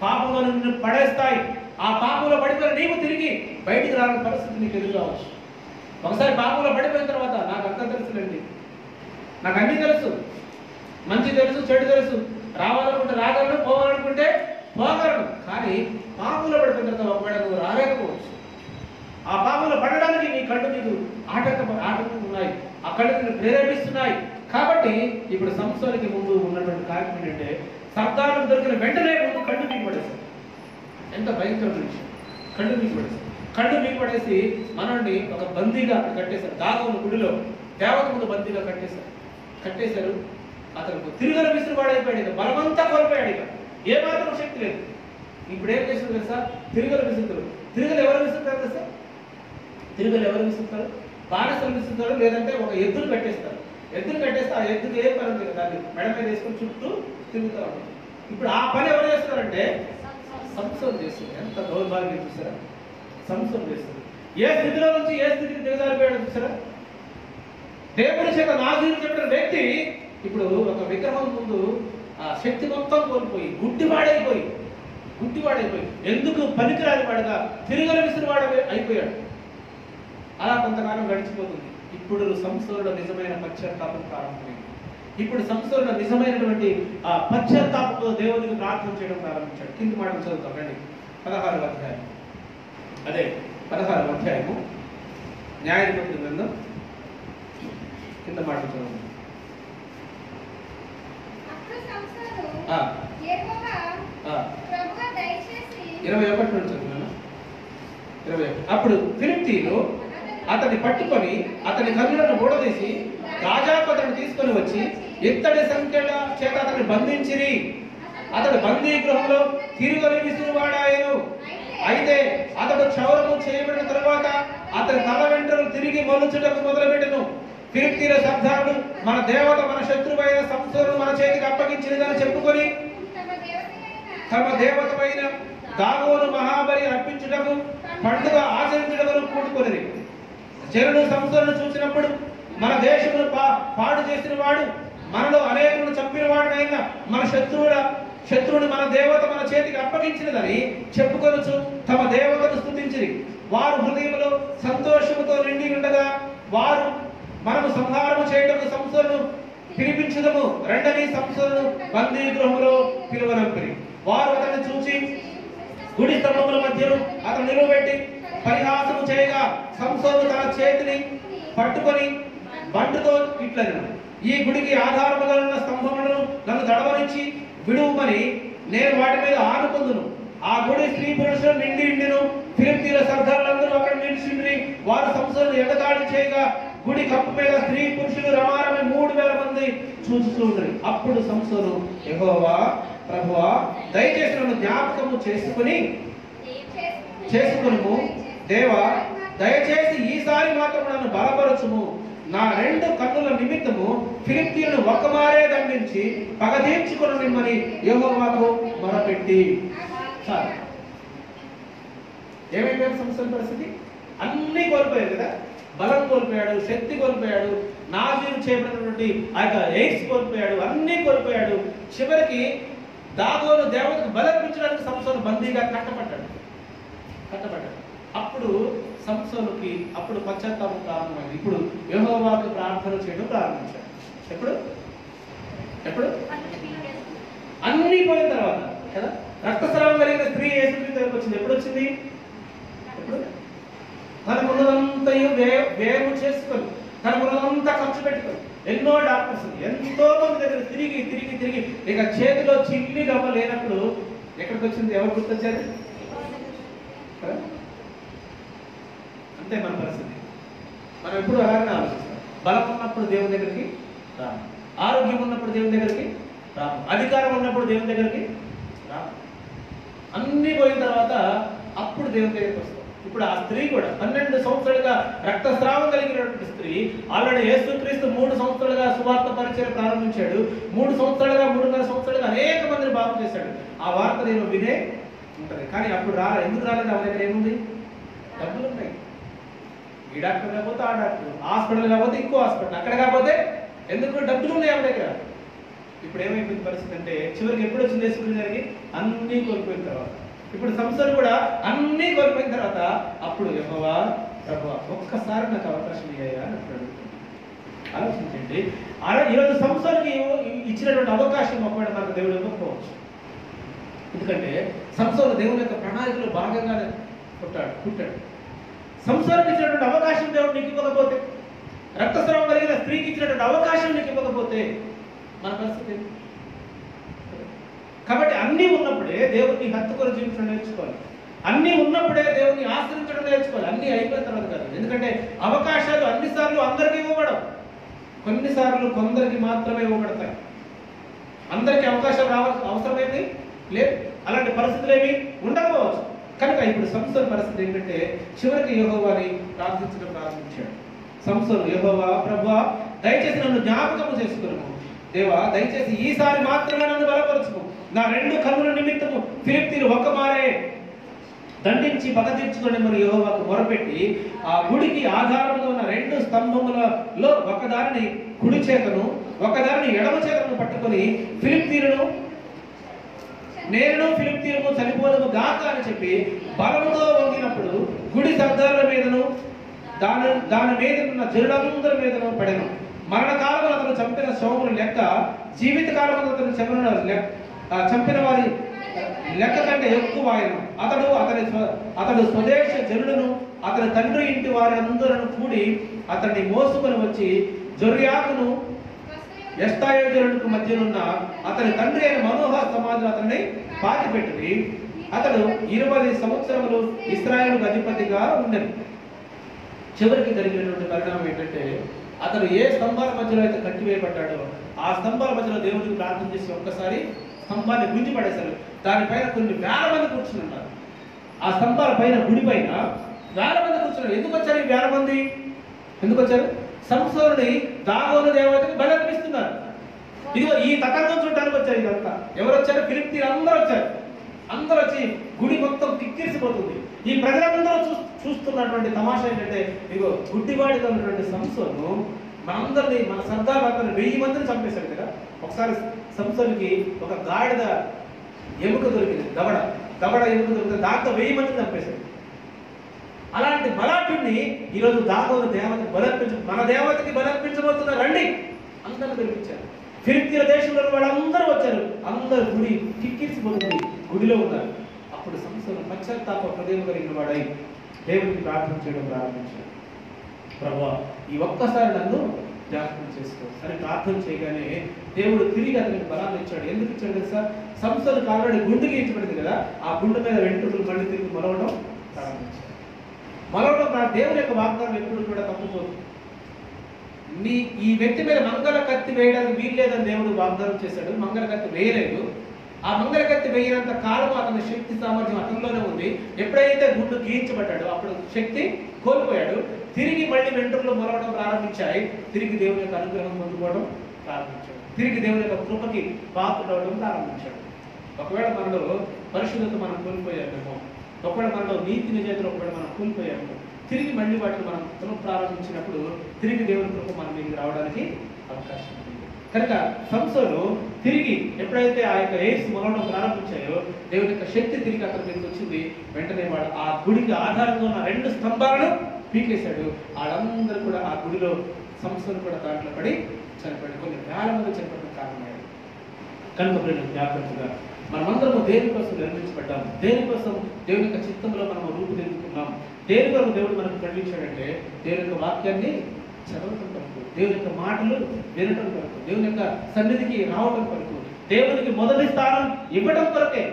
S1: పాపంలో నిన్ను పడేస్తాయి. ఆ పాపంలో పడిపోయిన నీవు తిరిగి బయటికి రాని పరిస్థితి నీకు ఎదురుకావచ్చు. ఒకసారి పాపంలో పడిపోయిన తర్వాత నాకు అంతా తెలుసులేండి, నాకు అన్నీ తెలుసు, మంచి తెలుసు, చెడు తెలుసు, రావాలనుకుంటే రాగలను, పోవాలనుకుంటే పోగలను. కానీ పాపంలో పడిపోయిన తర్వాత ఒకవేళ నువ్వు రాలేకపోవచ్చు. ఆ పాపంలో పడడానికి నీ కళ్ళు నీకు ఆటంకం ఉన్నాయి, ఆ కళ్ళు నిన్ను ప్రేరేపిస్తున్నాయి. కాబట్టి ఇప్పుడు సంస్థలకి ముందు ఉన్నటువంటి కార్యక్రమం ఏంటంటే సర్దారులకు దొరికిన వెంటనే ముందు కళ్ళు మీకు పడేస్తారు. ఎంత భయంకరమైన విషయం! కళ్ళు మీకు పడేస్తారు. కళ్ళు మీకు పడేసి మనల్ని ఒక బందీగా కట్టేశారు. దాగోను గుడిలో దేవత ముందు బందీగా కట్టేశారు. అతను తిరుగల విసురువాడైపోయాడు. ఇక బలమంతా కోల్పోయాడు. ఇక ఏమాత్రం శక్తి లేదు. ఇప్పుడు ఏం చేస్తుంది తెలుసా? తిరుగల విసురుతారు. తిరుగలు ఎవరు విసురుతారు తెలుసా? తిరుగలు ఎవరు విసురుతారు? బాణసలు విసురుతారు, లేదంటే ఒక ఎద్దులు కట్టేస్తారు. ఎద్దులు కట్టేస్తే ఆ ఎద్దుకు ఏం పని ఉంది? దాన్ని మెడ మీద వేసుకొని చుట్టూ తిరుగుతూ ఉంటారు. ఇప్పుడు ఆ పని ఎవరు చేస్తారంటే సంసోను చేస్తుంది. ఎంత దౌర్భాగ్యం చూసారా? సంసోను చేస్తుంది. ఏ స్థితిలో నుంచి ఏ స్థితికి దిగజారిపోయాడు చూసారా? దేవుడి చేత నాజీరు చెప్పిన వ్యక్తి ఇప్పుడు ఒక విగ్రహం ముందు ఆ శక్తి మొత్తం కోల్పోయి గుడ్డివాడైపోయి ఎందుకు పనికిరాని వాడుగా తిరుగల విసిరివాడ అయిపోయాడు. అలా కొంతకాలం గడిచిపోతుంది. ఇప్పుడు సంస్థలో నిజమైన పశ్చాత్తాపం ప్రారంభమైంది. ఇప్పుడు సంస్థలో నిజమైనటువంటి ఆ పశ్చాత్తాపంతో దేవునికి ప్రార్థన చేయడం ప్రారంభించాడు. కింది మాటలు చదువుతాం రండి. 16వ అధ్యాయం, అదే 16వ అధ్యాయము న్యాయాధిపతుల గ్రంథం కింద మాటలు చదువుతాం. 21 నుంచి చదువుతాను. 21. అప్పుడు ఫిలిష్తీయులు అతన్ని పట్టుకొని అతని కన్నులను ఊడదీసి గాజాకు అతన్ని తీసుకొని వచ్చి ఇత్తడి సంఖ్యల చేత అతన్ని బంధించిరి. అతడు బందీ గృహంలో తిరుగని విసురువాడాయను. అయితే అతడు క్షౌరము చేయబడిన తరువాత అతని తల వెంట్రుకలు తిరిగి మొలుచుటకు మొదలుపెట్టెను. ఫిలిష్తీయుల సర్దారులు మన దేవత మన శత్రువైన సంసోనును మన చేతికి అప్పగించినదని చెప్పుకొని తమ దేవతమైన దాగోను మహాబలి అర్పించుటకు పండుగ ఆచరించుటకు కూడుకొనిరి. జనులు సంసోనును చూసినప్పుడు మన దేశమును పాడు చేసిన వాడు, మనలో అనేకులను చంపిన వాడునైనా మన శత్రువుని మన దేవత మన చేతికి అప్పగించినదని చెప్పుకొనుచు తమ దేవతను స్తుతించిరి. వారు హృదయంలో సంతోషముతో నిండి ఉండగా వారు మనము సంహారము చేయటకు సంసోనును పిలిపించుదము రెండని సంసోనును బందీ గృహంలో పిలువనంపిరి. వారు అతన్ని చూచి గుడి స్తంభముల మధ్యను అతను నిలువబెట్టి పరిహాసము చేయగా సంసోను తన చేతిని పట్టుకొని బంటుతో ఇట్లను, ఈ గుడికి ఆధారముగా ఉన్న స్తంభములను నన్ను దడవరించి విడువమని నేను వాటి మీద ఆనుకుందును. ఆ గుడి స్త్రీ పురుషులు నిండి ఇండిను. ఫిలిష్తీయుల సర్దారులందరూ అక్కడ నిలిచిండ్రి. వారు సంసోనును ఎగతాళి చేయగా గుడి కప్పు మీద స్త్రీ పురుషులు రమారమి 3000 మంది చూచుచుండ్రి. అప్పుడు సంసోను, యెహోవా ప్రభువా, దయచేసి నన్ను జ్ఞాపకము చేసుకొనుము. దేవా, దయచేసి ఈసారి మాత్రం నన్ను బలపరచుము. నా 2 కన్నుల నిమిత్తము ఫిలిష్తీయులను ఒక్కమారే దండించి పగ తీర్చుకొననిమ్మని యెహోవాకు మొరపెట్టి. ఏమైపోయాడు సంసోను పరిస్థితి? అన్ని కోల్పోయాడు కదా. బలం కోల్పోయాడు, శక్తి కోల్పోయాడు, నాజీరు చేయబడినటువంటి ఆ యొక్క ఎయిడ్స్ కోల్పోయాడు, అన్ని కోల్పోయాడు. చివరికి దాగోను దేవతకు బలర్పించడానికి సంసోను బందీగా కట్టబడ్డాడు. అప్పుడు సంసోనుకి అప్పుడు పశ్చాత్తాపం ప్రారంభమైంది. ఇప్పుడు యెహోవాకు ప్రార్థన చేయడం ప్రారంభించాడు. ఎప్పుడు అన్ని పోయిన తర్వాత కదా. రక్తస్రావం కలిగిన స్త్రీ యేసుక్రీస్తు దగ్గరికి వచ్చింది. ఎప్పుడు వచ్చింది? తనకున్నదంతయు వ్యయము చేసుకొని తనకున్నదంతా ఖర్చు పెట్టుకొని ఎన్నో డాక్టర్స్ ఎంతో మంది దగ్గర తిరిగి ఇక చేతిలో చిల్లి గమ్మ లేనప్పుడు ఎక్కడికి వచ్చింది? ఎవరు గుర్తొచ్చారు? అంతే మన పరిస్థితి. మనం ఎప్పుడు అలాగే ఆలోచిస్తాం. బలం ఉన్నప్పుడు దేవుని దగ్గరికి రాము, ఆరోగ్యం ఉన్నప్పుడు దేవుని దగ్గరికి రాము, అధికారం ఉన్నప్పుడు దేవుని దగ్గరికి రాము. అన్ని పోయిన తర్వాత అప్పుడు దేవుని దగ్గరికి వస్తాం. ఇప్పుడు ఆ స్త్రీ కూడా 12 సంవత్సరాలుగా రక్తస్రావం కలిగినటువంటి స్త్రీ ఆల్రెడీ యేసుక్రీస్తు 3 సంవత్సరాలుగా సువార్త పరిచయం ప్రారంభించాడు. 3 సంవత్సరాలుగా 3.5 సంవత్సరాలుగా అనేక మందిని బాగు చేశాడు. ఆ వార్త నేను వినే ఉంటది. కానీ అప్పుడు ఎందుకు రాలేదు? ఆమె దగ్గర ఏముంది? డబ్బులు ఉన్నాయి. ఈ డాక్టర్ కాకపోతే ఆ డాక్టర్, హాస్పిటల్ కాకపోతే ఇంకో హాస్పిటల్, అక్కడ కాకపోతే ఎందుకు డబ్బులు ఉన్నాయి ఆమె దగ్గర. ఇప్పుడు ఏమైపోయింది పరిస్థితి అంటే చివరికి ఎప్పుడు వచ్చింది యేసుక్రీస్తు గారికి? అన్ని కోల్పోయిన తర్వాత. ఇప్పుడు సంస్థలు కూడా అన్ని కోల్పోయిన తర్వాత అప్పుడు యెహోవా ప్రభువా ఒక్కసారి నాకు అవకాశం ఇయ్యాయా అని అంటాడు. ఆలోచించండి. ఈరోజు సంస్థలకి ఇచ్చినటువంటి అవకాశం ఒకవేళ మనకు దేవుడు ఇవ్వకపోవచ్చు. ఎందుకంటే సంస్థలు దేవుని యొక్క ప్రణాళికలో భాగంగానే పుట్టాడు. సంస్థలకు ఇచ్చినటువంటి అవకాశం దేవుడు నీకు ఇవ్వకపోతే, రక్తస్రావం కలిగిన స్త్రీకి ఇచ్చినటువంటి అవకాశం నీకు ఇవ్వకపోతే మన పరిస్థితి. కాబట్టి అన్నీ ఉన్నప్పుడే దేవుడిని హత్తుకొని జీవించడం నేర్చుకోవాలి. అన్నీ ఉన్నప్పుడే దేవుడిని ఆశ్రయించడం నేర్చుకోవాలి. అన్నీ అయిపోయిన తర్వాత కాదు. ఎందుకంటే అవకాశాలు అన్నిసార్లు అందరికీ ఇవ్వబడవు. కొన్నిసార్లు కొందరికి మాత్రమే ఇవ్వబడతాయి. అందరికీ అవకాశం రావాల్సిన అవసరమేమి లేదు. అలాంటి పరిస్థితులు ఏమి ఉండకపోవచ్చు. కనుక ఇప్పుడు సంస్థల పరిస్థితి ఏంటంటే చివరికి యెహోవాని ప్రార్థించడం ప్రారంభించాడు. సంస్థలు, యెహోవా ప్రభువా, దయచేసి నన్ను జ్ఞాపకము చేసుకున్నాము. దేవా, దయచేసి ఈసారి మాత్రమే నన్ను బలపరచుము. నా 2 కన్నుల నిమిత్తము ఫిలిష్తీయులు ఒక్కమారే దండించి పగ తీర్చుకొని మరి యెహోవాకు మొరపెట్టి ఆ గుడికి ఆధారంగా ఉన్న 2 స్తంభములలో ఒకదారిని కుడి చేతను ఒకదారిని ఎడమ చేతను పట్టుకొని ఫిలిష్తీయులను నేను ఫిలిష్తీయులను చనిపోదము గాక అని చెప్పి బలముతో వంగినప్పుడు గుడి సర్దారుల మీదను దాని మీద ఉన్న జనులందరి మీద పడెను. మరణకాలంలో అతను చంపిన శవముల లెక్క జీవిత కాలంలో అతను చంపిన వారి లెక్క కంటే ఎక్కువ ఆయన. అతడు స్వదేశ జనులను అతని తండ్రి ఇంటి వారి అందరూ కూడి అతన్ని మోసుకొని వచ్చి జొర్యాకును ఎస్తాయోజులకు మధ్యనున్న అతని తండ్రి అయిన మనోహ సమాధిలో అతన్ని పాతిపెట్టి అతడు 20 సంవత్సరములు ఇశ్రాయేలుకు అధిపతిగా ఉండెను. చివరికి జరిగినటువంటి పరిణామం ఏంటంటే, అతడు ఏ స్తంభాల మధ్యలో అయితే కట్టివేయబడ్డాడో ఆ స్తంభాల మధ్యలో దేవుడికి ప్రార్థన చేసి ఒక్కసారి స్తంభాన్ని గుంజి పడేశారు. దానిపైన కొన్ని వేల మంది కూర్చుని ఉన్నారు. ఆ స్తంభాల పైన గుడి పైన వేల మంది కూర్చున్నారు. ఎందుకు వచ్చారు ఈ వేల మంది? ఎందుకు వచ్చారు? సంసోనుని దాగోను దేవతకి బలి అర్పిస్తున్నారు. ఇదిగో ఈ తతంగం చూడడానికి వచ్చారు. ఇదంతా ఎవరు వచ్చారు? ఫిలిష్తీయులు అందరూ వచ్చారు. అందరూ వచ్చి గుడి మొత్తం తిక్కిరిసిపోతుంది. ఈ ప్రజలందరూ చూస్తున్నటువంటి తమాషా ఏంటంటే, ఇదిగో గుడ్డివాడిగా ఉన్నటువంటి సంసోను మనందరినీ, మన సర్దార్లందరినీ 1000 మందిని చంపేశాడు కదా. ఒకసారి సంసోనికి ఒక గాడిద ఎముక దొరికింది, దవడ ఎముక దొరికింది. దాంతో 1000 మందిని చంపేశాడు. అలాంటి బలాఢ్యుడిని ఈరోజు దాగోను దేవతకి మన దేవతకి బలర్పించబోతున్నారు. రండి అందరూ పిలిపించారు. ఫిలిష్తీయుల దేశంలో వాళ్ళందరూ వచ్చారు. అందరూ గుడి కిక్కిరిసిపోతుంది, గుడిలో ఉన్నారు. అప్పుడు సంసోను పశ్చాత్తాప హృదయం కలిగిన వాడై దేవుడికి ప్రార్థన చేయడం ప్రారంభించాడు. ప్రభువా, ఈ ఒక్కసారి నన్ను జ్ఞాపకం చేసుకో అని ప్రార్థన చేయగానే దేవుడు తిరిగి అతనికి బలాన్ని ఇచ్చాడు. ఎందుకు ఇచ్చాడు తెలుసా? సంసోనుకు ఆల్రెడీ గుండె గీయించబడింది కదా, ఆ గుండె మీద వెంట్రుకలు మళ్ళీ తిరిగి మొలవడం ప్రారంభించాడు. దేవుని యొక్క వాగ్దానం ఎప్పుడు కూడా తప్పుకోదు. ఈ వ్యక్తి మీద మంగళ కత్తి వేయడానికి వీల్లేదని దేవుడు వాగ్దానం చేశాడు. మంగళ కత్తి వేయలేదు. ఆ మంగళ కత్తి వేయనంత కాలం అతని శక్తి సామర్థ్యం అతనిలోనే ఉంది. ఎప్పుడైతే గుండు గీయించబడ్డాడో అప్పుడు శక్తి కోల్పోయాడు. తిరిగి మళ్ళీ వెంట్రుకలు మొలవడం ప్రారంభించాయి. తిరిగి దేవుని యొక్క అనుగ్రహం పొందుకోవడం ప్రారంభించాడు. తిరిగి దేవుని యొక్క కృపకి పాత్రుడవడం ప్రారంభించాడు. ఒకవేళ మనలో పరిశుద్ధత మనం కోల్పోయామేమో, ఒకవేళ మనలో నీతి నిజాయితీలో ఒకవేళ మనం కోల్పోయాము, తిరిగి మళ్ళీ వాటిని మనం పునఃప్రారంభించినప్పుడు తిరిగి దేవుని కృప మన మీదకి రావడానికి అవకాశం ఉంది. కనుక సంసోను తిరిగి ఎప్పుడైతే ఆ యొక్క ఎయిడ్స్ మొలవడం ప్రారంభించాయో దేవుని యొక్క శక్తి తిరిగి అతని మీదకి వచ్చింది. వెంటనే వాడు ఆ గుడికి ఆధారంగా ఉన్న 2 స్తంభాలను పీకేశాడు. వాళ్ళందరూ కూడా ఆ గుడిలో సంసోను కూడా దాంట్లో పడి చనిపోయాడు. కొన్ని వేల మంది చనిపోవడం కారణమయ్యాడు. కనుక జ్ఞాపకంగా మనమందరము దేని కోసం నిర్మించబడ్డాం, దేనికోసం దేవుని యొక్క చిత్తంలో మనము రూపుదిద్దుకున్నాం. దేని కొరకు దేవుడు మనకు కల్పించాడంటే దేవుని యొక్క వాక్యాన్ని చదవటం కొరకు, దేవుని యొక్క మాటలు వినటం కొరకు, దేవుని యొక్క సన్నిధికి రావడం కొరకు, దేవునికి మొదటి స్థానం ఇవ్వడం కొరకే.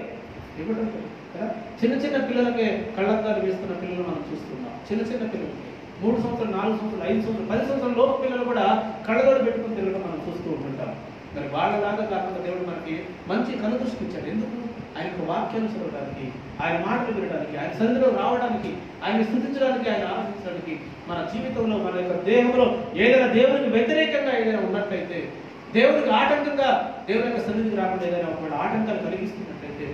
S1: కదా, చిన్న చిన్న పిల్లలకే కళ్ళద్దాలు వేస్తున్న పిల్లలు మనం చూస్తున్నాం. చిన్న చిన్న పిల్లలకి 3 సంవత్సరాలు, 4 సంవత్సరాలు, 5 సంవత్సరాలు, 10 సంవత్సరాల లోపు పిల్లలు కూడా కళ్ళగోడు పెట్టుకుని తిరగడం మనం చూస్తూ ఉంటుంటాం. మరి వాళ్ళలాగా కాకుండా దేవుడు మనకి మంచి కనుదృష్టి ఇచ్చాడు. ఎందుకు? ఆయన యొక్క వాక్యాన్ని చదవడానికి, ఆయన మాటలు వినడానికి, ఆయన సన్నిధిలో రావడానికి, ఆయన స్థుతించడానికి, ఆయన ఆరాధించడానికి. మన జీవితంలో, మన యొక్క దేహంలో ఏదైనా దేవునికి వ్యతిరేకంగా ఏదైనా ఉన్నట్లయితే, దేవునికి ఆటంకంగా దేవుని యొక్క సన్నిధికి రాకుండా ఏదైనా ఒకవేళ ఆటంకాలు కలిగిస్తున్నట్లయితే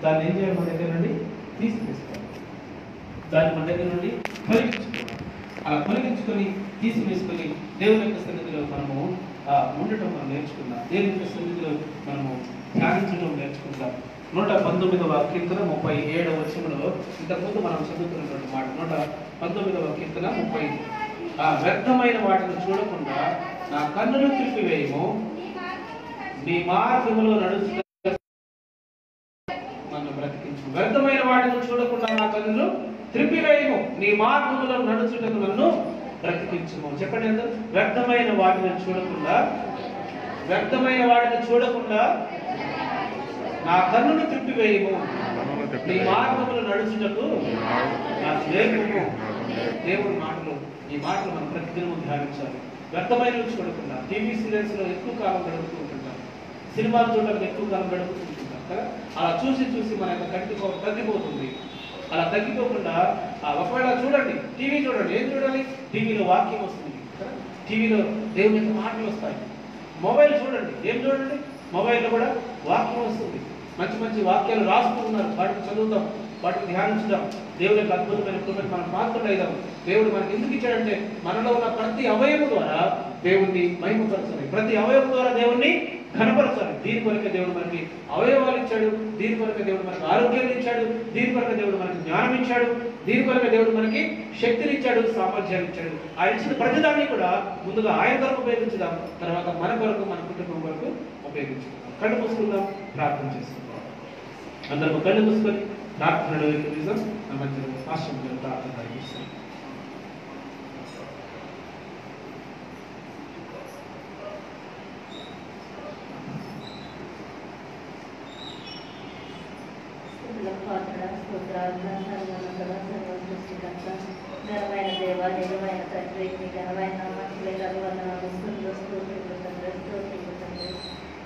S1: దాన్ని ఏం చేయాలి? మన దగ్గర నుండి తీసివేసుకోవాలి. దాన్ని మన దగ్గర నుండి తొలగించుకోవాలి. అలా తొలగించుకొని తీసివేసుకొని దేవుని యొక్క సన్నిధిలో మనము ఉండటం మనం నేర్చుకుందాం. దేవుని యొక్క సన్నిధిలో మనము ధ్యానించడం నేర్చుకుందాం. 119వ కీర్తన 37వ వచనంలో ఇంతకుముందు మనం చదువుతున్నటువంటి మాట. 119వ కీర్తన 30. వ్యర్థమైన వాటిని చూడకుండా నా కన్నులు తిప్పివేయము, నీ మార్గములో నడుచు నన్ను బ్రతికించు. వ్యర్థమైన వాటిని చూడకుండా నా కన్నులు త్రిప్పివేయము, నీ మార్గములో నడుచుటకు నన్ను బ్రతికించుము. చెప్పండి అందరూ. వ్యర్థమైన వాటిని చూడకుండా నా కన్నును త్రిప్పివేయము, నీ మార్గములో నడుచుటకు నాకు నేర్పుము. దేవుడి మాటలు, ఈ మాటలు మనం ప్రతిదినము ధ్యానించాలి. వ్యర్థమైనవి చూడకుండా టీవీ సీరియల్స్ లో ఎక్కువ కాలం గడుపుతూ ఉంటుంటాం, సినిమాలు చూడడానికి ఎక్కువ కాలం గడుపుతూ ఉంటుంటాం కదా. అలా చూసి మన యొక్క కంటి తగ్గిపోతుంది. అలా తగ్గిపోకుండా ఒకవేళ చూడండి, టీవీ చూడండి. ఏం చూడాలి? టీవీలో వాక్యం వస్తుంది కదా, టీవీలో దేవుని యొక్క మాటలు వస్తాయి. మొబైల్ చూడండి, ఏం చూడండి? మొబైల్లో కూడా వాక్యం వస్తుంది. మంచి మంచి వాక్యాలు రాస్తూ ఉన్నారు, వాటిని చదువుతాం, వాటిని ధ్యానించుదాం. దేవుని యొక్క అద్భుతమైన కృపకి మనం పాత్రలు అయిదాం. దేవుడు మనకి ఎందుకు ఇచ్చాడంటే మనలో ఉన్న ప్రతి అవయవం ద్వారా దేవుణ్ణి మహిమపరచాలి, ప్రతి అవయవం ద్వారా దేవుణ్ణి కనపరచాలి. దీని కొరకు దేవుడు మనకి అవయవాలు ఇచ్చాడు, దీని కొరకు దేవుడు మనకి ఆరోగ్యాన్ని ఇచ్చాడు, దీని కొరకు దేవుడు మనకి జ్ఞానం ఇచ్చాడు, దీని కొరకు దేవుడు మనకి శక్తిని ఇచ్చాడు, సామర్థ్యాన్ని ఇచ్చాడు. ఆయన ఇచ్చిన ప్రతిదాన్ని కూడా ముందుగా ఆయన కొరకు ఉపయోగించుదాం, తర్వాత మన కొరకు మన కుటుంబం కొరకు ఉపయోగించుకుందాం. కళ్ళు మూసుకుందాం, ప్రార్థన చేసుకుందాం. అందరూ కళ్ళు మూసుకొని ప్రార్థనలో నిజం నా మధ్య ఆశ్రమంలో ప్రార్థన చేస్తాం.
S2: ఘనమైన దేవ, నిజమైన తండ్రి, మీ ఘనమైన నామానికి వందనాలు,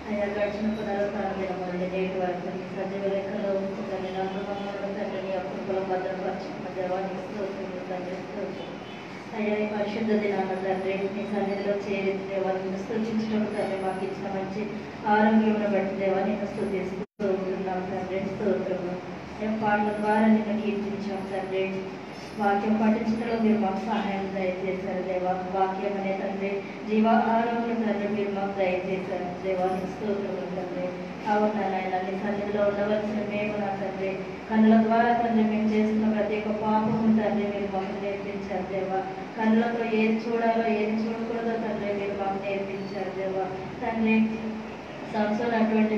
S2: అయ్యా గడిచిన పునరుత్థాన దినములు నేటి వరకు మీ సజీవ లెక్కలో ఉంచుతండి. నమ్మకం తండ్రిని అప్పుడు భద్రపరచుకున్న దేవానికి స్తోత్రములు తండ్రి. అయ్యా ఈ పరిశుద్ధ దినాన తండ్రి మీ సన్నిధిలో చేరి దేవాన్ని స్తుతించడం తండ్రి, మాకు ఇచ్చిన మంచి ఆరోగ్యమును బట్టి దేవాన్ని స్తుతిస్తూ ఉంటున్నాం తండ్రి. స్తోత్రము పాటల ద్వారా నిన్ను కీర్తించాం తండ్రి. వాక్యం పఠించడంలో మీరు మాకు సహాయం దయచేశారు దేవా. వాక్యం అనే తండ్రి జీవాహారంలో తండ్రి మీరు మాకు దయచేశారు దేవానికి స్తోత్రములు తండ్రి. అవునా నాయన నీ సన్నిధిలో ఉండవలసిన మేము నా తండ్రి కన్నుల ద్వారా తండ్రి మేము చేస్తున్న ప్రతి ఒక్క పాపము తండ్రి మీరు మాకు నేర్పించారు దేవా. కన్నులతో ఏది చూడాలో ఏది చూడకూడదో తండ్రి మీరు మాకు నేర్పించారు దేవా. తండ్రి సంసోను అటువంటి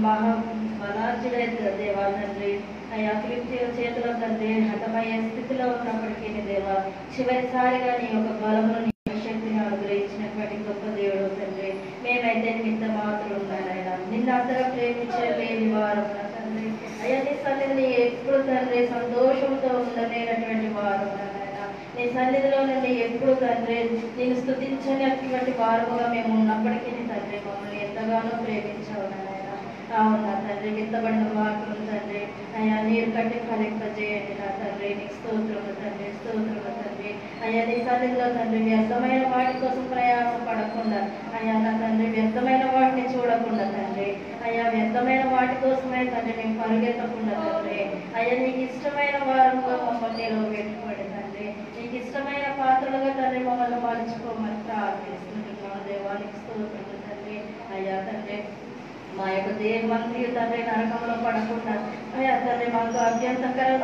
S2: మహా బలార్జుడైతే దేవా తండ్రి అయ్యా ఫిలిష్తీయుల చేతిలో తండ్రి హతమయ్యే స్థితిలో ఉన్నప్పటికీ దేవా చివరిసారిగా నీ యొక్క బలమును నీ శక్తిని అనుగ్రహించినటువంటి గొప్ప దేవుడు తండ్రి. మేమైతే నిమిత్త మాత్రం ఉన్నానైనా నిన్ను అందరూ ప్రేమించే లేని వారు తండ్రి. అయ్యా నీ సన్నిధిని ఎప్పుడు తండ్రి సంతోషంతో ఉండలేనటువంటి వారు నాయన. నీ సన్నిధిలో నుండి ఎప్పుడు తండ్రి నేను స్తుతించనటువంటి వారుగా మేము ఉన్నప్పటికీ తండ్రి మమ్మల్ని ఎంతగానో ప్రేమించావు నాయన. అవునా తండ్రి విత్తబడిన వాకులు తండ్రి అయ్యా నీరు కట్టి ఫలింపజేయండి నా తండ్రి. నీకు స్తోత్రము తండ్రి, స్తోత్రము తండ్రి. అయ్యా నీ సన్నిధిలో తండ్రి వ్యర్థమైన వాటి కోసం ప్రయాస పడకుండా అయ్యా నా తండ్రి వ్యర్థమైన వాటిని చూడకుండా తండ్రి అయ్యా వ్యర్థమైన వాటి కోసమే తండ్రి మేము పరుగెత్తకుండా తండ్రి అయ్యా నీకు ఇష్టమైన వారంగా మమ్మల్ని నిలవబెట్టుకోండి తండ్రి. నీకు ఇష్టమైన పాత్రలుగా తండ్రి మమ్మల్ని మలుచుకోమని ప్రార్థిస్తున్నాము దేవానికి స్తోత్రము తండ్రి. అయ్యా తండ్రి మా యొక్క దేహమంత్రి తండ్రి నరకంలో పడకుండా అయ్యా తండ్రి మాకు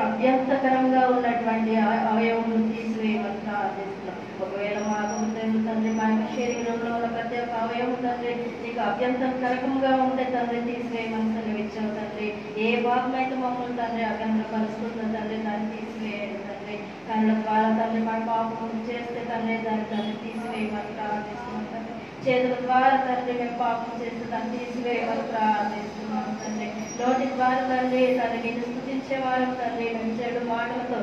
S2: అభ్యంతకరంగా ఉన్నటువంటి అవయవములు తీసివేయమని ప్రార్థిస్తున్నాం. ఒకవేళ మాకు తండ్రి మా యొక్క శరీరంలో ఉన్న ప్రతి ఒక్క అవయవం తండ్రి నీకు అభ్యంతరకరంగా ఉంటే తండ్రి తీసివేయమని సెలవిచ్చావు తండ్రి. ఏ భాగం అయితే మమ్మల్ని తండ్రి అభ్యంతరపరుస్తుందో తండ్రి దాన్ని తీసివేయండి తండ్రి. కళ్ళ ద్వారా తండ్రి మా పాపం చేస్తే తండ్రి దాన్ని తీసివేయమని ప్రార్థిస్తున్నాం తండ్రి. చేతుల ద్వారా తండ్రి మేము పాపం చేస్తే దాన్ని తీసివేయమని ప్రార్థిస్తున్నాం తండ్రి. నోటి ద్వారా తండ్రి నిన్ను స్తుతించే వారు తండ్రి మేము చెడు మాటలతో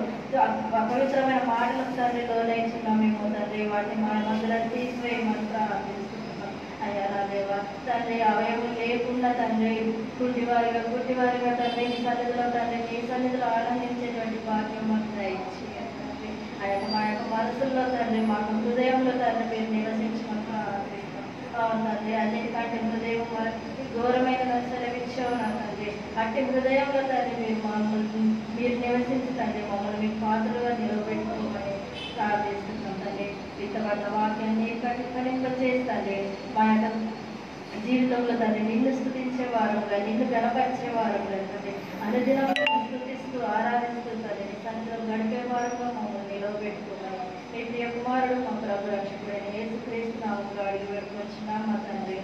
S2: అపవిత్రమైన మాటలకు తండ్రి లోనైచున్నామేమో తండ్రి వాటిని మా మధ్యలో తీసివేయమని ప్రార్థిస్తున్నాం. అయ్యా నా దేవా తండ్రి అవయవం లేకుండా తండ్రి గుడ్డివారిగా తండ్రి నీ సన్నిధిలో తండ్రి నీ సన్నిధిలో ఆనందించేటువంటి భాగ్యం మాకు దయచేయండి తండ్రి. ఆ యొక్క మా యొక్క మనసుల్లో తండ్రి మాకు హృదయంలో తండ్రి మీరు నివసించమని ప్రార్థిస్తున్నాం. తండ్రి అన్నిటికంటే హృదయం మనకి ఘోరమైన సెలవిచ్చావు నా తండ్రి. అట్టి హృదయంలో తండ్రి మీరు నివసించి తండ్రి మమ్మల్ని మీ పాత్రలుగా నిలబెట్టుకోమని ప్రార్థిస్తున్నాం తండ్రి. విత్తబడిన వాక్యాన్ని ఫలింపచేస్తండి మా యొక్క జీవితంలో తండ్రి నిన్ను స్తుతించే వారంగా నిన్ను గణపరిచే వారంగా తండ్రి అనుదినం స్తుతిస్తూ ఆరాధిస్తూ తండ్రి నీ సన్నిధిలో గడిపే వారంగా మమ్మల్ని నిలవబెట్టుకున్నాము. మీ ప్రియ కుమారుడు మా ప్రభు రక్షకుడైన యేసుక్రీస్తు నామములో అడిగి పెట్టుకొచ్చున్నాము మా తండ్రి.